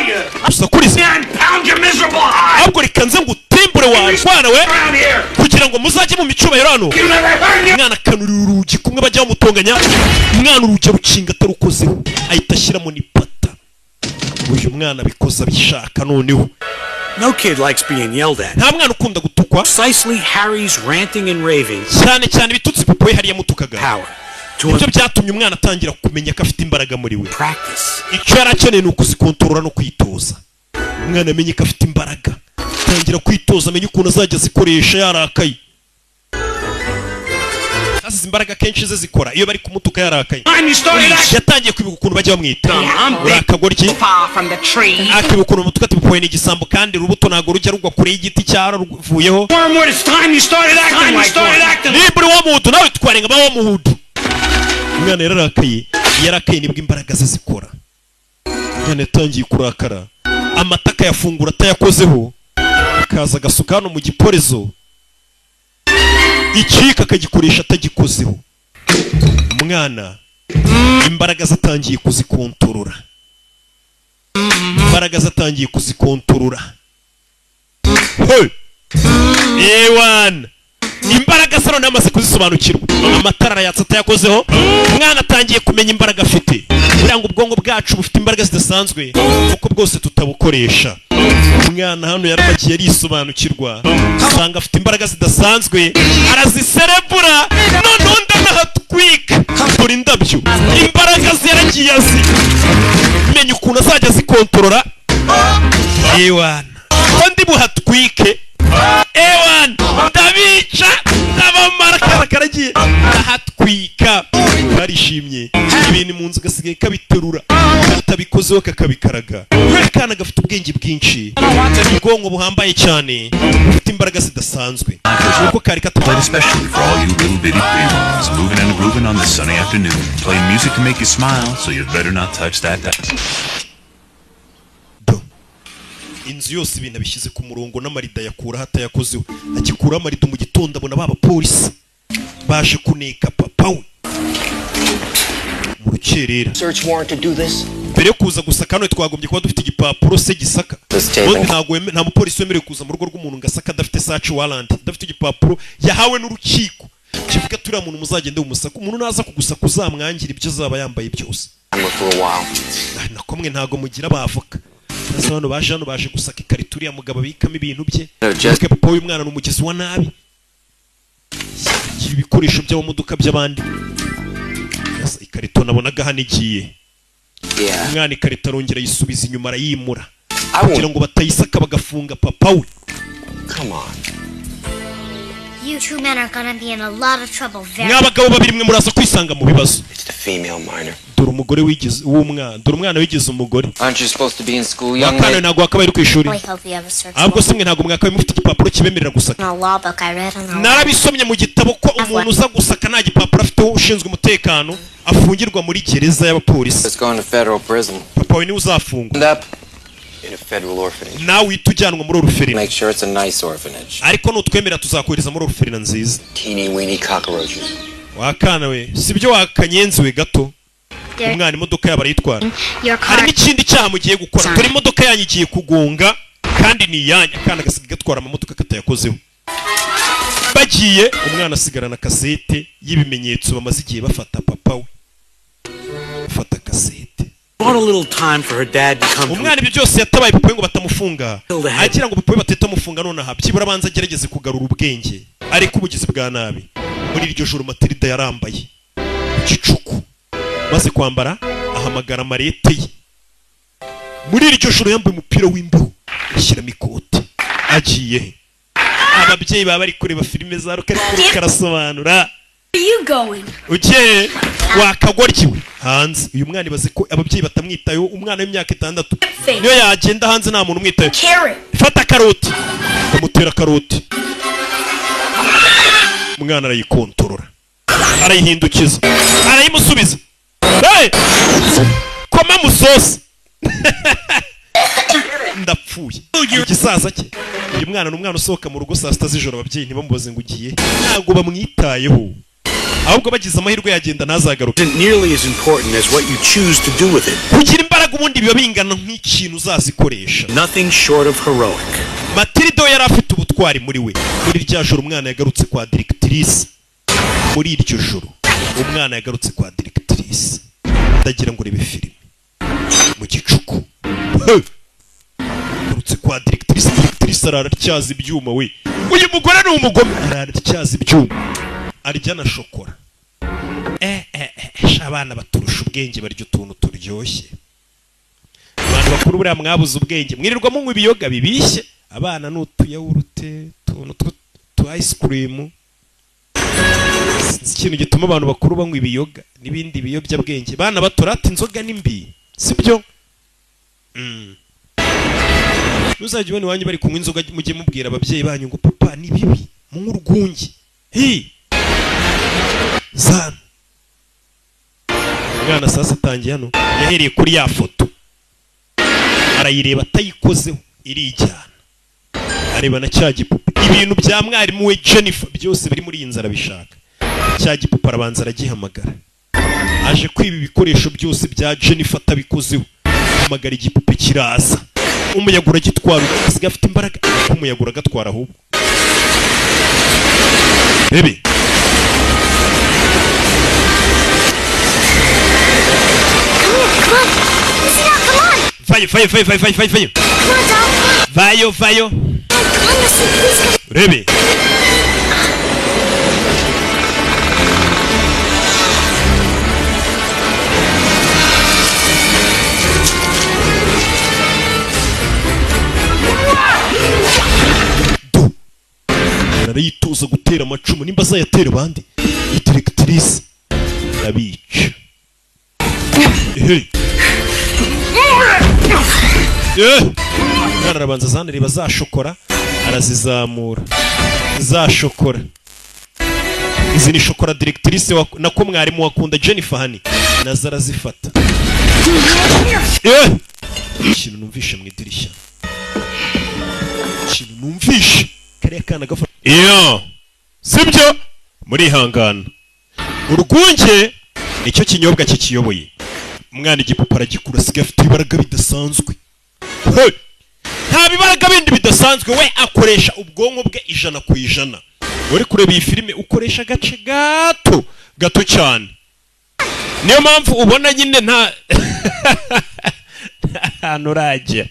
Usakurize. And pound your miserable eye. Ahubwo rikanze ngo utimbure wawe kwana we. Around here. Kugira ngo muzajye mu micubahiro hano. You never heard you. Umwana kanurira urugi kumwe bajya bamutonganya. Umwana urugi rukinga atarukozeho. Ahita ashyiramo n'ipata. Uyu mwana bikoza bishaka noneho. No kid likes being yelled at. Nta mwana ukunda gutukwa. Precisely Harry's ranting and raving. Cyane cyane bitutsi papa we hariya mutukaga. Power. Ibyo byatumye umwana atangira kumenya ko afite imbaraga muri we. Practice. Icyo yari akeneye ni ukuzikontorora no kwitoza. Umwana amenye ko afite imbaraga. atangira kwitoza amenye ukuntu azajya zikoresha yarakaye. Hasi imbaraga kenshi ze zikora iyo bari kumutuka yarakaye. Yatangiye kwibuka ukuntu bajya bamwita urakagoryi, akibuka ukuntu umutuka atibupoye n'igisambo kandi urubuto ntago rujya rugwa kure y'igiti cyararuvuyeho. Niburi wo muhudu nawe twarenga ba wo muhudu. Umwana yarakaye nibwo imbaraga ze zikora. Umwana yatangiye kurakara, amataka yafungura atayakozeho, akaza agasuka hano mu giporezo, ikika akagikoresha atagikozeho. Umwana imbaraga zatangiye kuzikontorora, ewana imbaraga zano namaze kuzisobanukirwa. Amatara arayatsa atayakozeho. Umwana atangiye kumenya imbaraga afite. Kugira ngo ubwongo bwacu bufite imbaraga zidasanzwe kuko bwose tutabukoresha. Umwana hano yarabagiye arisobanukirwa, usanga afite imbaraga zidasanzwe, araziserebura, noneho ndanahatwika dore indabyo. Imbaraga ziragiye azi menya ukuntu azajya zikontorora. Ewana undi buhatwike, ewana ndabica ndabamara karagiye ndahatwika. Barishimye ibintu mu nzu gasigaye kabiterura, atabikozeho kakabikaraga. Akana gafite ubwenge bwinshi, ubwonko buhambaye cyane, bufite imbaraga zidasanzwe. Nuko kari Played especially for all you little bitty babies, moving and grooving on this sunny afternoon, playing music to make you smile, so you'd better not touch that dice. Inzu yose ibintu bishyize ku murongo n'amarida yakura hatayakozeho. Akikura amarido mu gitondo abona baba polisi baje kuneka papa we mu rukerera. Search warrant to do this. Mbere kuza gusaka hano twagombye kuba dufite igipapuro se gisaka. Nta mupolisi wemerewe kuza mu rugo rw'umuntu ngasaka adafite search warrant, adafite igipapuro yahawe n'urukiko kivuga turiya muntu muzagende umusaka. Umuntu naza kugusaka uzamwangira ibyo azaba yambaye byose. Nakomwe ntago mugira abavoka. Hano baje gusaka ikarito uriya mugabo abikamo ibintu bye. Papa w'uyu mwana n'umugezi wa nabi, ibikoresho by'amamodoka by'abandi. Ikarito nabonaga hano igiye. Umwana ikarito arongera yisubiza inyuma arayimura kugira ngo batayisaka bagafunga papa we. Come on. You two men are gonna be in a lot of trouble very. Mwabagabo babiri mwe muraza kwisanga mu bibazo. It's the female minor. Dore umugore wigize w'umwana, dore umwana wigize umugore. Aren't you supposed to be in school, young lady? Ntabwo wakabaye ku ishuri. Ahubwo simwe ntabwo mwakabaye mufite igipapuro kibemerera gusaka. Narabisomye mu gitabo ko umuntu uza gusaka nta gipapuro afite ushinzwe umutekano afungirwa muri gereza y'abapolisi. Let's go into federal prison. Papa we ni uzafungwa. In a federal orphanage. Nawe itujyanwa muri orphanage. Make sure it's a nice orphanage. Ariko nutwemera tuzakohereza muri orphanage nziza. Teeny weeny cockroaches. Wakana we, sibyo wakanyenzi we gato. Umwana imodoka yabarayitwara. Hari n'ikindi cyaha mugiye gukora. Turi imodoka yanyigiye kugonga kandi ni yanya kana gasiga gatwara amamodoka katayakozeho. Bagiye umwana asigarana kasete y'ibimenyetso bamaze igiye bafata papa we. Fata kasete. Umwana ibyo byose yatabaye papa ngo batamufunga. Agira ngo papa we batetamufunga none aha byibura abanza agerageze kugarura ubwenge. Ariko ubugizi bwa nabi. Muri iryo joro Matilda yarambaye igicuku maze kwambara ahamagara marete ye. Muri iryo joro yambaye umupira w'imbeho ashyiramo ikote agiye. Ababyeyi baba bari kureba filime za karasobanura. Ugiye wakagoryiwe hanze. Uyu mwana ibaze ko ababyeyi batamwitayeho. Umwana w'imyaka 6 niyo yagenda hanze nta muntu umwitayeho. Fata karoti kamutera karoti. Umwana arayikontorora, arayihindukiza, arayimusubiza. Hey! Koma musosi. Ndapfuye. Igisaza cye. Uyu mwana n'umwana usohoka mu rugo saa 6 z'ijoro ababyeyi ntibamubaze ngo ugiye. Ntago bamwitayeho. Ahubwo bagize amahirwe yagenda ntazagaruka. Kugira imbaraga ubundi biba bingana nk'ikintu uzazikoresha. Nothing short of heroic. Matilda yari afite ubutwari muri we. Muri iryo joro umwana yagarutse kwa directrice. Muri iryo joro umwana yagarutse kwa directrice. Ndagira ngo rebe filime mu gicuku. Yagarutse kwa directrice. Directrice araracyaza ibyuma we. Uyu mugore ni umugome. Araracyaza ibyuma. Arya na shokora. Abana baturusha ubwenge barya utuntu turyoshye. Abantu bakuru buriya mwabuze ubwenge mwirirwa munywa ibiyoga bibishye abana n'utuyawurute tu ice cream ikintu gituma abantu bakuru banywa ibiyoga n'ibindi biyobyabwenge bana batorata inzoga nimbi sibyo nuzajye ubona iwanyu bari kunywa inzoga mujye mubwira ababyeyi banyu ngo papa ni bibi mu urwungi zana umwana sasa atangiye hano yahereye kuri ya foto arayireba atayikozeho irijyana areba na cya gipupe ibintu bya mwarimu we Jennifer byose biri muri iyi nzara bishaka cya gipupe arabanza aragihamagara aje kwiba ibikoresho byose bya Jennifer atabikozeho hamagara igipupe kiraza umuyaga uragitwara asigaye afite imbaraga umuyaga uragatwara ahubwo bebe vayo rebe arayitoza gutera amacumu nimba azayatera abandi directrice abica mwana arabanza zanareba za shokora arazizamura za shokora izi ni shokora directrice nako mwarimu wakunda Jennifer hani naza arazifata ikintu numvishe mu idirishya ikintu numvishe kariya kana gafata sibyo muri hangana urwunge nicyo kinyobwa kikiyoboye umwana igipupa aragikura asigaye afite ibaraga bidasanzwe nta bibaraga bindi bidasanzwe we akoresha ubwonko bwe 100%. uri kureba iyi filime ukoresha agace gato cyane niyo mpamvu ubona nyine nta hano urajya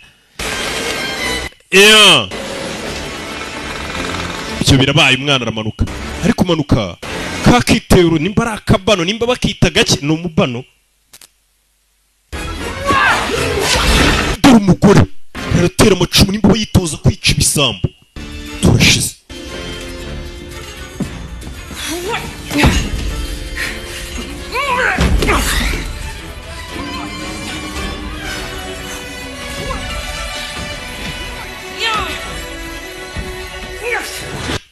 icyo birabaye umwana aramanuka ariko umanuka kakitero nimba ari akabano nimba bakita gake ni umubano dore umugore aratera amacumu nimba bayitoza kwica ibisambo turashize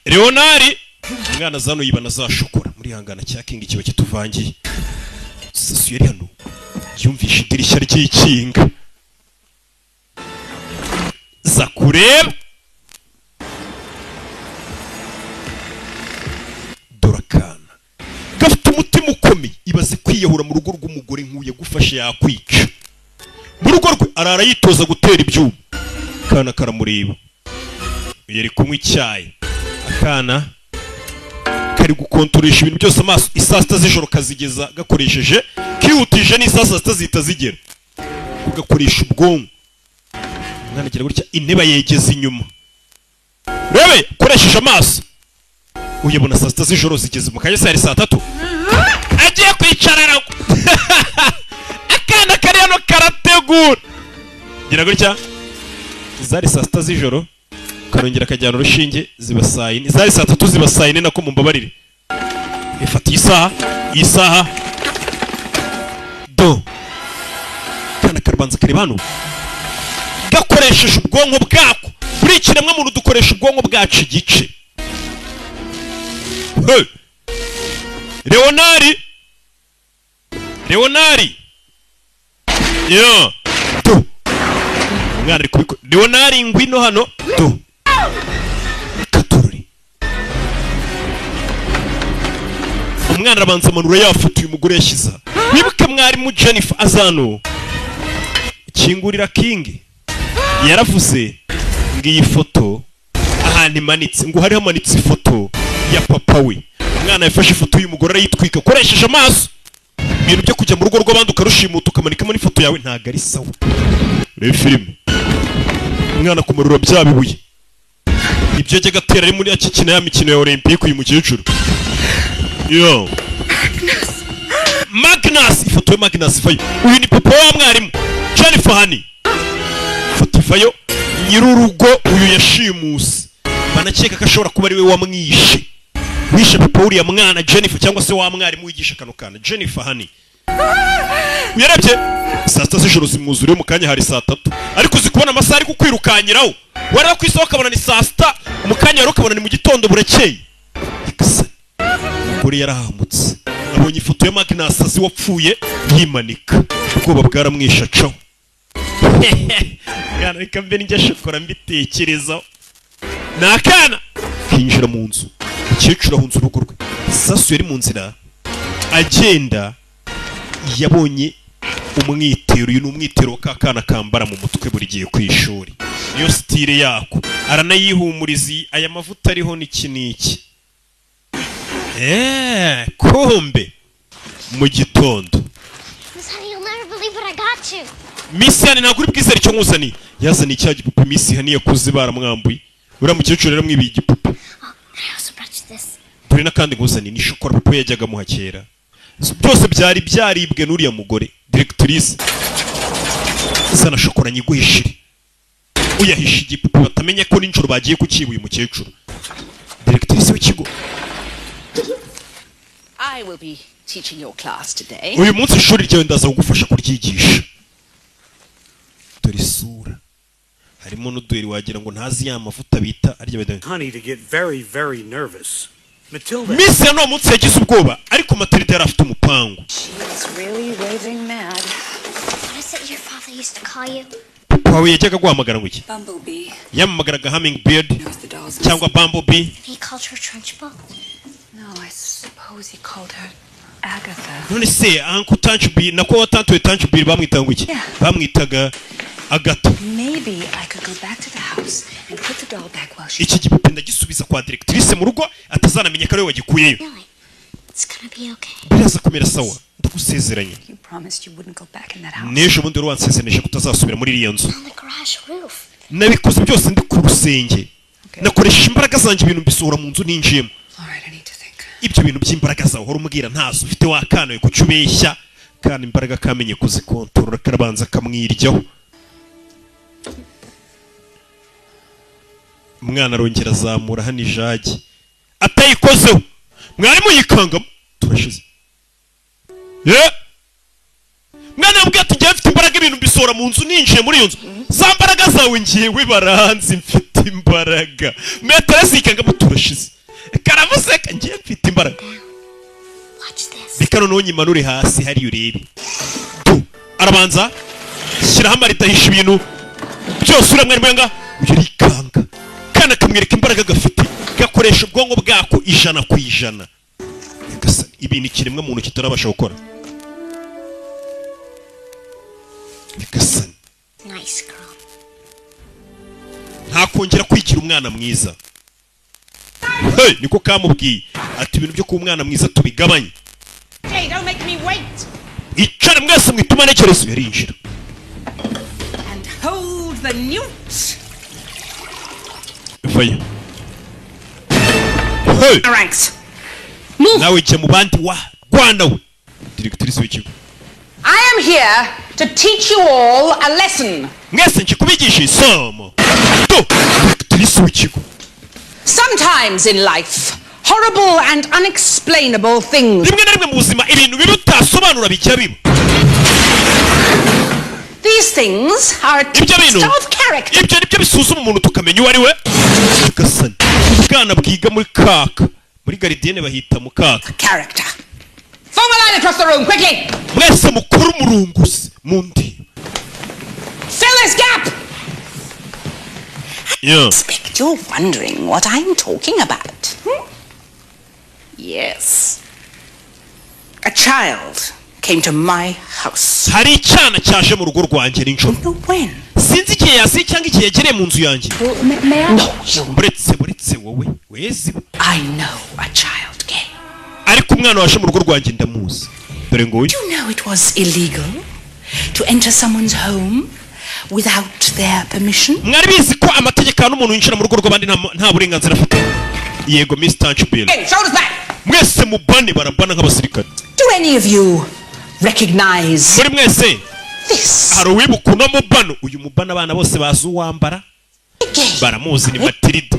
Leonari umwana zano yibana za shokora muri hangana cya King kiba kituvangiye Sasu yari hano yumvisha idirishya ry'ikinga za kureba Dorakana gafite umutima ukomeye ibaze kwiyahura mu rugo rw'umugore nk'uye gufasha yakwica mu rugo rwe arara yitoza gutera ibyuma kana karamureba yari kunywa icyayi akana kari gukontoresha ibintu byose amaso isasta z'ijoro kazigeza gakoresheje kihutije n'isasta zita zigera ugakoresha ubwonko umwana agira gutya intebe yegeza inyuma rebe koresheje amaso uyabona sasta z'ijoro zigeze mu kanya saa 3 agiye kwicarana akana kari hano karategura gira gutya zari sasta z'ijoro karongera kajyana urushinge zibasayine zari 3 zibasayine nako mumbabarire ifata isaha do kana karbanza karibano gakoresheje ubwonko bwako buri kiremwa muntu dukoresha ubwonko bwacu igice Leonari do umwana ari kubiko Leonari ngwino hano do umwana arabanza amanura yafutuye umugore yashyize wibuke mwarimu Jennifer azano kingurira King yaravuze ngo iyi foto ahantu imanitse ngo hari hamanitse ifoto ya papa we umwana yafashe ifoto y'umugore arayitwika koresheje amaso ibintu byo kujya mu rugo rw'abandi ukarushimuta ukamanikamo n'ifoto yawe ntago ari sawa reba filime umwana kumarura bya bibuye ibyo ajya gatera ari muri akikina ya mikino ya Olympique uyu mukecuru Magnus ifoto ya Magnus fayo uyu ni papa wa mwarimu Jennifer hani ifoto fayo nyir'urugo uyu yashimuse banakeka ko ashobora kuba ari we wamwishe wishe papa uriya mwana Jennifer cyangwa se wa mwarimu wigisha kano kana Jennifer hani uyarebye saa sita z'ijoro zimwuzuriye mu kanya hari saa tatu ariko uzi kubona amasaha ari kukwirukanyiraho wareba ku isoko ukabona ni saa sita mu kanya wari ukabona ni mu gitondo burakeye umugore yarahamutse abonye ifoto ya Magnus azi wapfuye yimanika ubwoba bwaramwishe acaho yana reka mbe njya shokora mbitekerezaho nakana kinjira mu nzu umukecuru ahunze urugo rwe sasu yari mu nzira agenda yabonye umwitero uyu ni umwitero kakana kambara mu mutwe buri gihe ku ishuri niyo style yako aranayihumuriza aya mavuta ariho niki kombe mu gitondo Miss Yani naguri bwizera icyo nkuzani yazani cya gipupe Miss Yani yakuze baramwambuye uriya mukecuru rero mwibiye igipupe dore nakandi nkuzani ni shokora pupe yajyaga mu hakera byose byari byaribwe n'uriya mugore directrice sana shokora nyiguhishire uyahisha igipupe batamenye ko ninjoro bagiye kukibuye umukecuru directrice w'ikigo I will be teaching your class today. uyu munsi ishuri ryawe ndaza kugufasha kuryigisha dore isura harimo n'uduheri wagira ngo ntazi ya mavuta bita arya bedani Honey to get very, very nervous. Matilda. Miss Ya no munsi yagize ubwoba ariko Matilda yari afite umupango. She's really raving mad. What is it your father used to call you? Wawe yajyaga guhamagara ngo iki? Bumblebee. Yamamagaraga Hummingbird cyangwa Bumblebee. He called her Trunchbull? No, I suppose he called her Agatha. None se Uncle Trunchbull nako watantuye Trunchbull bamwitaga ngo iki? Bamwitaga Agatha. Maybe I could go back to the house and put the doll back while she. Iki gipupe ndagisubiza kwa directrice mu rugo atazanamenye ko ari we wagikuyeyo. It's gonna be okay. Biraza kumera sawa ndagusezeranye. You promised you wouldn't go back in that house. Nejo bundi rwansezereje kutazasubira muri iriya nzu. On the garage roof. Nabikoze byose ndi ku rusenge. Nakoresha imbaraga zanjye ibintu bisohora mu nzu ninjiyemo. Ibyo bintu by'imbaraga zawe uhora umubwira ntazo ufite wakanawe kucyo ubeshya kandi imbaraga kamenye kuzikontorora karabanza kamwiryaho. Umwana arongera azamura hano ijagi atayikozeho mwarimu yikangamo turashize mwana yambwiye ati ngiye mfite imbaraga ibintu bisohora mu nzu ninjiye muri iyo nzu za mbaraga zawe ngiyewe baranzi mfite imbaraga metero zikangamo turashize karamuseka ngiye mfite imbaraga reka noneho nyimanure hasi hariya urebe arabanza shyiraho amarita ahisha ibintu byose uriya mwarimu yanga uyu arikanga kana kamwereka imbaraga gafite gakoresha ubwonko bwako 100%. Ibintu kiremwa muntu kitarabasha gukora. Nice girl. Nta kongera kwigira umwana mwiza. Hey, niko kamubwiye ati ibintu byo ku mwana mwiza tubigabanye. Hey, don't make me wait. Icara mwese mwituma nekerezo yarinjira. And hold the newt. Vayo. Hey. Ranks. Nawe jya mu bandi wa Rwanda we. Directrice w'ikigo. I am here to teach you all a lesson. Mwese nje kubigisha isomo. Directrice w'ikigo. Sometimes in life, horrible and unexplainable things. Rimwe na rimwe mu buzima ibintu birutasobanura bijya biba. These things are a test of character. Ibyo nibyo bisuzuma umuntu tukamenya uwo ari we. Gasani. Ubwana bwiga muri kaka. Muri gardienne bahita mu kaka. Character. Form a line across the room, quickly. Mwese mukuru murunguzi mundi. Fill this gap. Yeah. I expect you're wondering what I'm talking about. Yes. A child came to my house. Hari icyana cyaje mu rugo rwanjye n'injoro. When? Sinzi igihe yasi cyangwa igihe yagereye mu nzu yanjye. No, buretse wowe wezi. I know a child came. Ariko umwana waje mu rugo rwanjye ndamuzi. Dore ngo Do you know it was illegal to enter someone's home without their permission? Mwari bizi ko amategeko n'umuntu yinjira mu rugo rw'abandi nta burenganzira afite. Yego Miss Trunchbull. Hey, shoulders back. Mwese mubane barabana nk'abasirikare. Do any of you recognize muri mwese this? Hari uwibuka uno mubano uyu mubano abana bose bazi uwambara baramuzi ni Matilda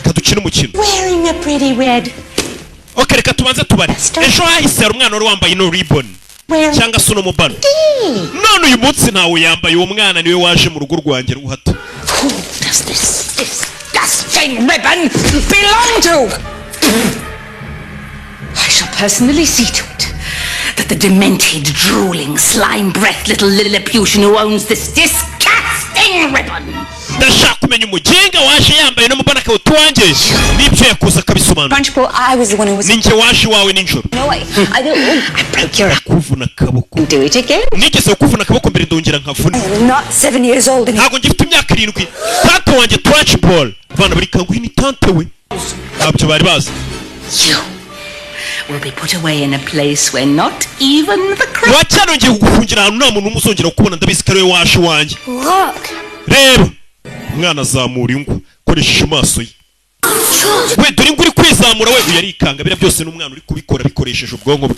kadukina umukino Wearing a pretty red. Okay, reka tubanze tubari ejo hahise hari umwana wari wambaye no ribbon cyangwa se no mubano none uyu munsi ntawe yambaye uwo mwana niwe waje mu rugo rwanjye ruhato Who does this disgusting ribbon belong to? I shall personally see to it that the demented, drooling, slime-breathed little Lilliputian who owns this disgusting ribbon. ndashaka kumenya umugenga waje yambaye no mubano akawuta wanjye n'ibyo yakoze akabisobanura I was the one who was... ninjye waje wawe ninjoro No, I broke your... kuvuna akaboko Do it again? nigeze kuvuna akaboko mbere ndongera nkavuna I am not 7 years old anymore. ntabwo ngifite imyaka 7 tante wanjye touch ball bana bari kanguhi ni tante we ntabyo bari bazi You will be put away in a place where not even the crowd... wacyanongeye kugufungira ahantu nta muntu umuzongera kubona ndabizi ko ari we waje wanjye Look. reba umwana azamura ingwa koresheje amaso ye we dore ingwa uri kwizamura we uyu arikanga bira byose n'umwana uri kubikora bikoresheje ubwonko bwe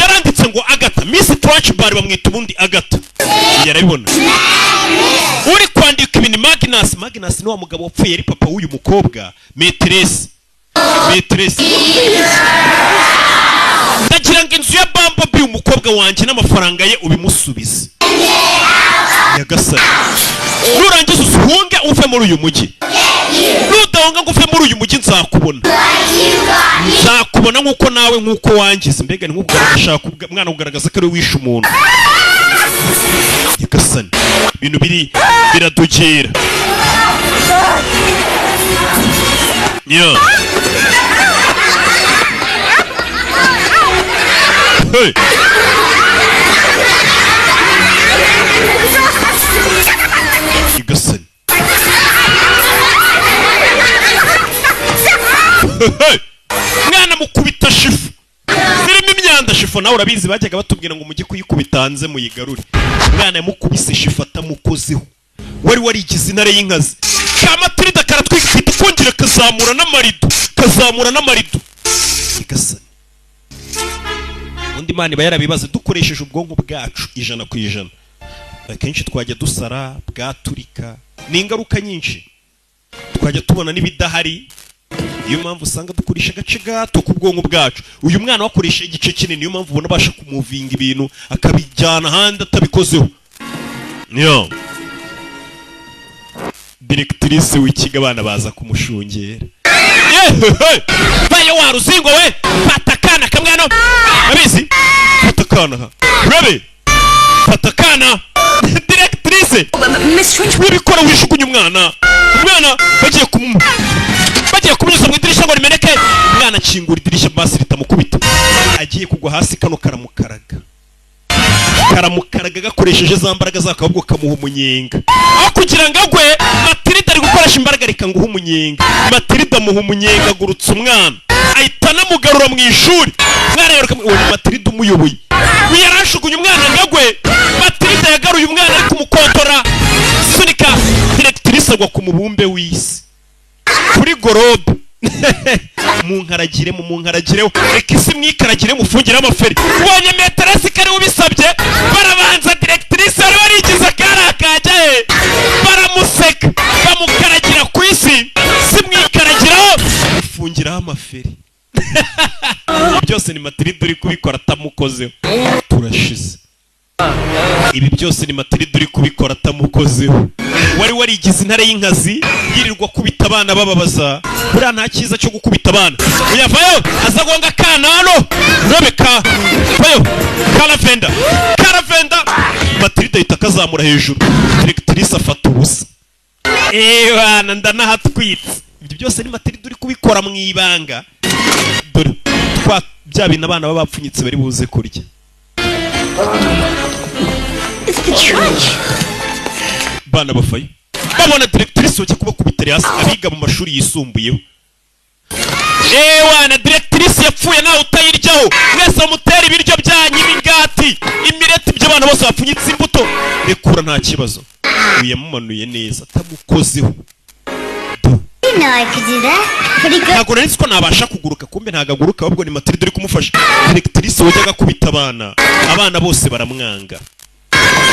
yaranditse ngo Agata Miss Trunchbull bamwita ubundi Agata yarabibona uri kwandika ibintu Magnus ni wa mugabo wapfuye ari papa w'uyu mukobwa Metresse ndagira ngo inzu ya Bumblebee umukobwa wanjye n'amafaranga ye ubimusubize Nyagasani nurangiza usuhunge uve muri uyu mujyi nudahunga ngo uve muri uyu mujyi nzakubona nk'uko nawe nk'uko wangize mbega ni nk'uko urashaka mwana kugaragaza ko ari wishe umuntu Nyagasani ibintu biradogera yeah. Hey. Nyagasani mwana mukubita shifu zirimo imyanda shifu nawe urabizi bajyaga batubwira ngo mujye kuyikubita hanze muyigarure mwana yamukubise shifu atamukozeho wari warigize intare y'inkazi kamatirida karatwikita kongera kazamura n'amarido Nyagasani undi mani bayarabibaza dukoresheje ubwonko bwacu 100%. Akenshi twajya dusara bwaturika ni ingaruka nyinshi twajya tubona n'ibidahari iyo mpamvu usanga dukoresha agace gato ku bwonko bwacu uyu mwana wakoresha igice kinini niyo mpamvu ubona basha kumuvinga ibintu akabijyana handi atabikozeho yo directrice w'ikiga abana baza kumushungera bayo waruzingo we patakana kamwana abizi patakana rebe patakana directrice Miss Trench... wibikora wishukunye umwana bagiye kumunyuza mu idirishya ngo rimeneke umwana akingura idirishya basi ritamukubita agiye kugwa hasi kano karamukaraga gakoresheje za mbaraga zakabwo kamuha umunyenga aho kugira ngo agwe Matilda ari gukoresha imbaraga reka nguha umunyenga Matilda muha umunyenga gurutsa umwana ahita namugarura mu ishuri mwana yaruka Matilda umuyoboye yarashugunye umwana ngagwe Matilda yagaruye umwana ari kumukontora sunika directrice agwa ku mubumbe w'isi kuri gorobe munkaragireho reka isi mwikaragire mufungire amaferi ubonye Metresse kari ubisabye barabanza directrice wari warigize akarakajya baramuseka bamukaragira ku isi si mwikaragiraho mufungiraho amaferi byose ni Matilda uri kubikora atamukozeho turashize ibi byose ni Matilda uri kubikora atamukozeho wari warigize intare y'inkazi yirirwa kubita abana bababaza buriya nta cyiza cyo gukubita abana uyavayo azagonga kanano Rebeka vayo Caravenda Matilda ahita akazamura hejuru directrice afata ubusa bana ndanahatwitse ibyo byose ni Matilda uri kubikora mu ibanga dore bya bintu abana baba bapfunyitse bari buze kurya bana bafayo babona directrice wajya kubakubitira hasi abiga mu mashuri yisumbuyeho wana directrice yapfuye nawe utayiryaho mwese mutera ibiryo byanyu imigati imireti ibyo abana bose bapfunyitse imbuto rekura nta kibazo uyamumanuye neza atamukozeho ntabwo nari nzi ko nabasha kuguruka kumbe ntabwo aguruka ahubwo ni Matilda uri kumufasha directrice wajyaga kubita abana bose baramwanga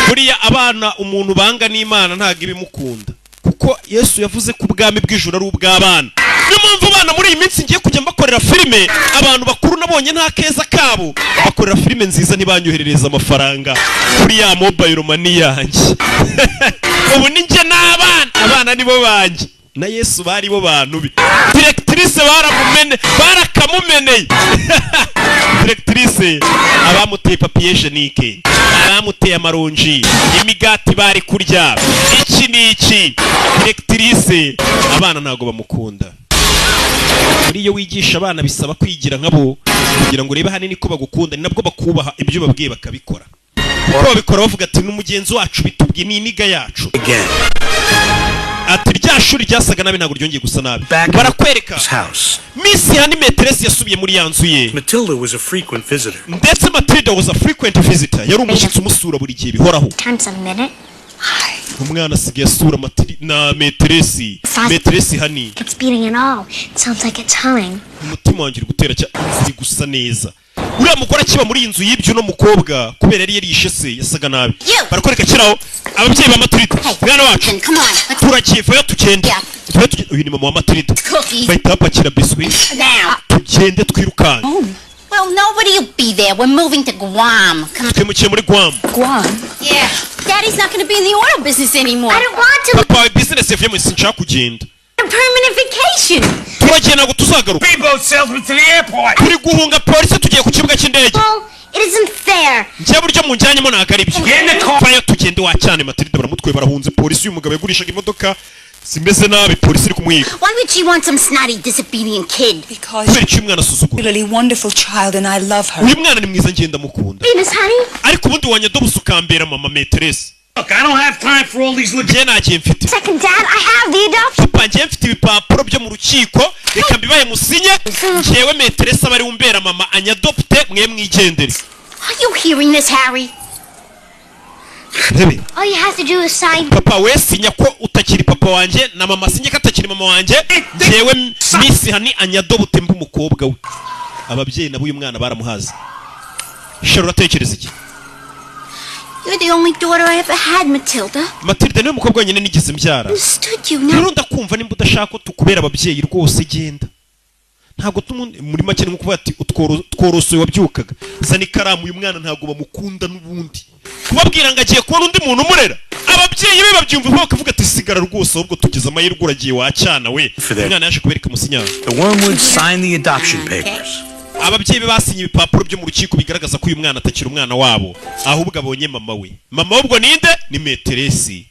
buriya abana umuntu banga n'Imana ntago ibimukunda kuko Yesu yavuze ko ubwami bw'ijuru ari ubw'abana. Niyo mpamvu abana muri iyi minsi ngiye kujya mbakorera filime, abantu bakuru nabonye nta keza kabo, bakorera filime nziza ntibanyoherereza amafaranga kuri ya mobile money yanjye. Ubu ninjye abana nibo banjye na Yesu bari bo bantu bi. Directrice barakamumeneye. Directrice abamuteye papier hygienique, abamuteye amaronji, imigati bari kurya, iki niki. Directrice abana ntago bamukunda. Muri iyo wigisha abana bisaba kwigira nkabo kugira ngo urebe hanini ko bagukunda, ni nabwo bakubaha ibyo babwiye bakabikora. Kuko babikora bavuga ati n'umugenzi wacu bitubwiye ni iniga yacu. Ati rya shuri ryasaga nabi ntabwo ryongeye gusa nabi. Barakwereka Miss Hani Metresse yasubiye muri yanzu ye. Matilda was a frequent visitor. Ndetse Matilda was a frequent visitor. Yari umushyitsi umusura buri gihe bihoraho. Umwana asigaye asura na Metresse. Metresse Hani. It's beating and all. It sounds like it's humming. Umutima wanjye uri gutera cyane gusa neza. Uriya mugore akiba muri inzu y'ibyo no mukobwa kubera yari yarishe se yasaga nabi. Barakwereka kiraho ababyeyi ba Matilda. Mwana wacu turakivayo tugende. Uyu ni mama wa Matilda. Bahita bapakira biscuit. Tugende twirukana. Well, nobody will be there. We're moving to Guam. Twimukiye muri Guam. Guam? Yeah. Daddy's not going to be in the oil business anymore. I don't want to. Papa, business yavuye mu sinshaka kugenda. A permanent vacation. Turagenda ngo tuzagaruka. Speedboat salesman to the airport. Turi guhunga polisi tugiye ku kibuga cy'indege. It isn't fair. Njye buryo munjyanyemo ntago ari byo. Fayo tugende wacyane Matilda baramutwe barahunze polisi y'umugabo yagurishaga imodoka. Simeze nabi polisi iri kumwiga. Why would she want some snotty disobedient kid? Because she's a really wonderful child and I love her. Uyu mwana ni mwiza ngenda mukunda. Miss Honey? Ariko ubundi wanyadobusa ukambera mama Metresse. Look, I don't have time for all these Njye nagiye mfite. Second dad, I have the adoption. Papa njye mfite ibipapuro byo mu rukiko reka mbibaye musinye. Njyewe Metresse abari umbera mama anyadopte mwe mwigendere. Are you hearing this, Harry? All you have to do is sign. Papa we sinya ko utakiri papa wanje na mama sinya ko atakiri mama wanje. Njyewe Miss Hani anyadopte mbu umukobwa we. Ababyeyi nabo uyu mwana baramuhaza. Shero uratekereza iki? You're the only daughter I ever had, Matilda. Matilda niwe mukobwa wenyine nigeze mbyara. Understood you now. Rero ndakumva nimba udashaka ko tukubera ababyeyi rwose genda. Ntago muri make ni kuvuga ati utworosoye wabyukaga. Zana ikaramu uyu mwana ntago bamukunda n'ubundi. Kubabwira ngo agiye kubona undi muntu umurera. Ababyeyi be babyumva ko bakavuga ati sigara rwose ahubwo tugeze amahirwe uragiye wacyana we. Umwana yaje kubereka musinyana. The Wormwood signed the adoption papers. Ababyeyi be basinye ibipapuro byo mu rukiko bigaragaza ko uyu mwana atakiri umwana wabo ahubwo abonye mama we. Mama ubwo ninde? Ni Metresse.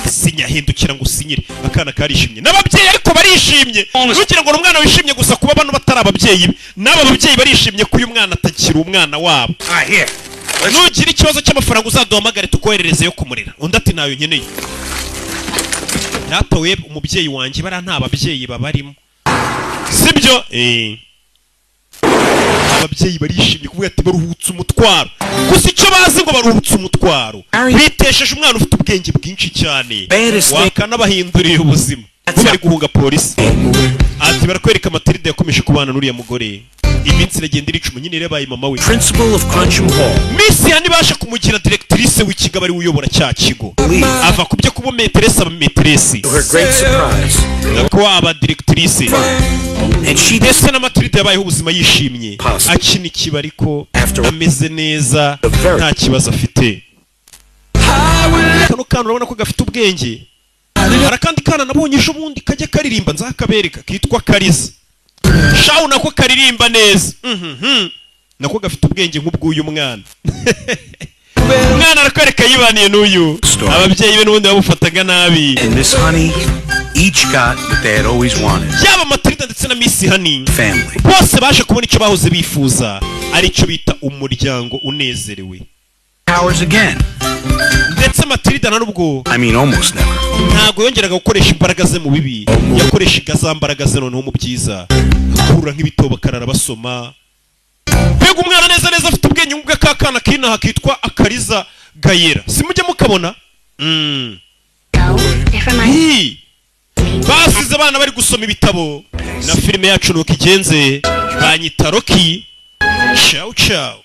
Sinya hindukira ngo usinyire akana karishimye n'ababyeyi ariko barishimye. Nugira ngo umwana wishimye gusa kuba bano batari ababyeyi n'aba babyeyi barishimye ko uyu mwana atakiri umwana wabo. Nugira ikibazo cy'amafaranga uzaduhamagare tukoherereze yo kumurera. Undi ati nayo nkeneye. Natawe umubyeyi wanjye bara nta babyeyi babarimo. Sibyo? Ababyeyi barishimye kuvuga ati baruhutse umutwaro. Gusa icyo bazi ngo baruhutse umutwaro. Bitesheje umwana ufite ubwenge bwinshi cyane. Wakanabahinduriye ubuzima. Bari guhunga polisi. Ati barakwereka Matilda yakomeje kubana n'uriya mugore. Iminsi iragenda iricuma nyine yabaye mama we. Principal of Crunchum Hall. Miss Hani basha kumugira directrice w'ikigo bari uyobora cya kigo. Ava kubyo kuba Metresse aba Metresse. To her great surprise. Nako aba directrice. Ndetse na Matilda yabayeho ubuzima yishimye. Akina ikiba ariko ameze neza nta kibazo afite. Kano kana urabona ko gafite ubwenge. Harakandi kana nabonye ejo bundi kajya karirimba nzakabereka kitwa Kariza. Shawu nako karirimba neza. Nako gafite ubwenge nk'ubw'uyu mwana. Umwana arakwereka yibaniye n'uyu. Ababyeyi be n'ubundi babufataga nabi. And Miss Honey each got what they had always wanted. Yaba Matilda ndetse na Miss Hani. Family. Bose baje kubona icyo bahoze bifuza. Ari cyo bita umuryango unezerewe. Powers again. Ndetse Matilda narubwo. I mean almost never. Ntago yongeraga gukoresha imbaraga ze mu bibi. Yakoreshaga za mbaraga ze noneho mu byiza. Akura nk'ibitobo karara basoma. Mbega umwana neza neza afite ubwenge nk'ubw'akana k'inaha kitwa Akariza Gayera. Simujye mukabona? Basize abana bari gusoma ibitabo na filime yacu nuko igenze banyita Rocky. Ciao ciao.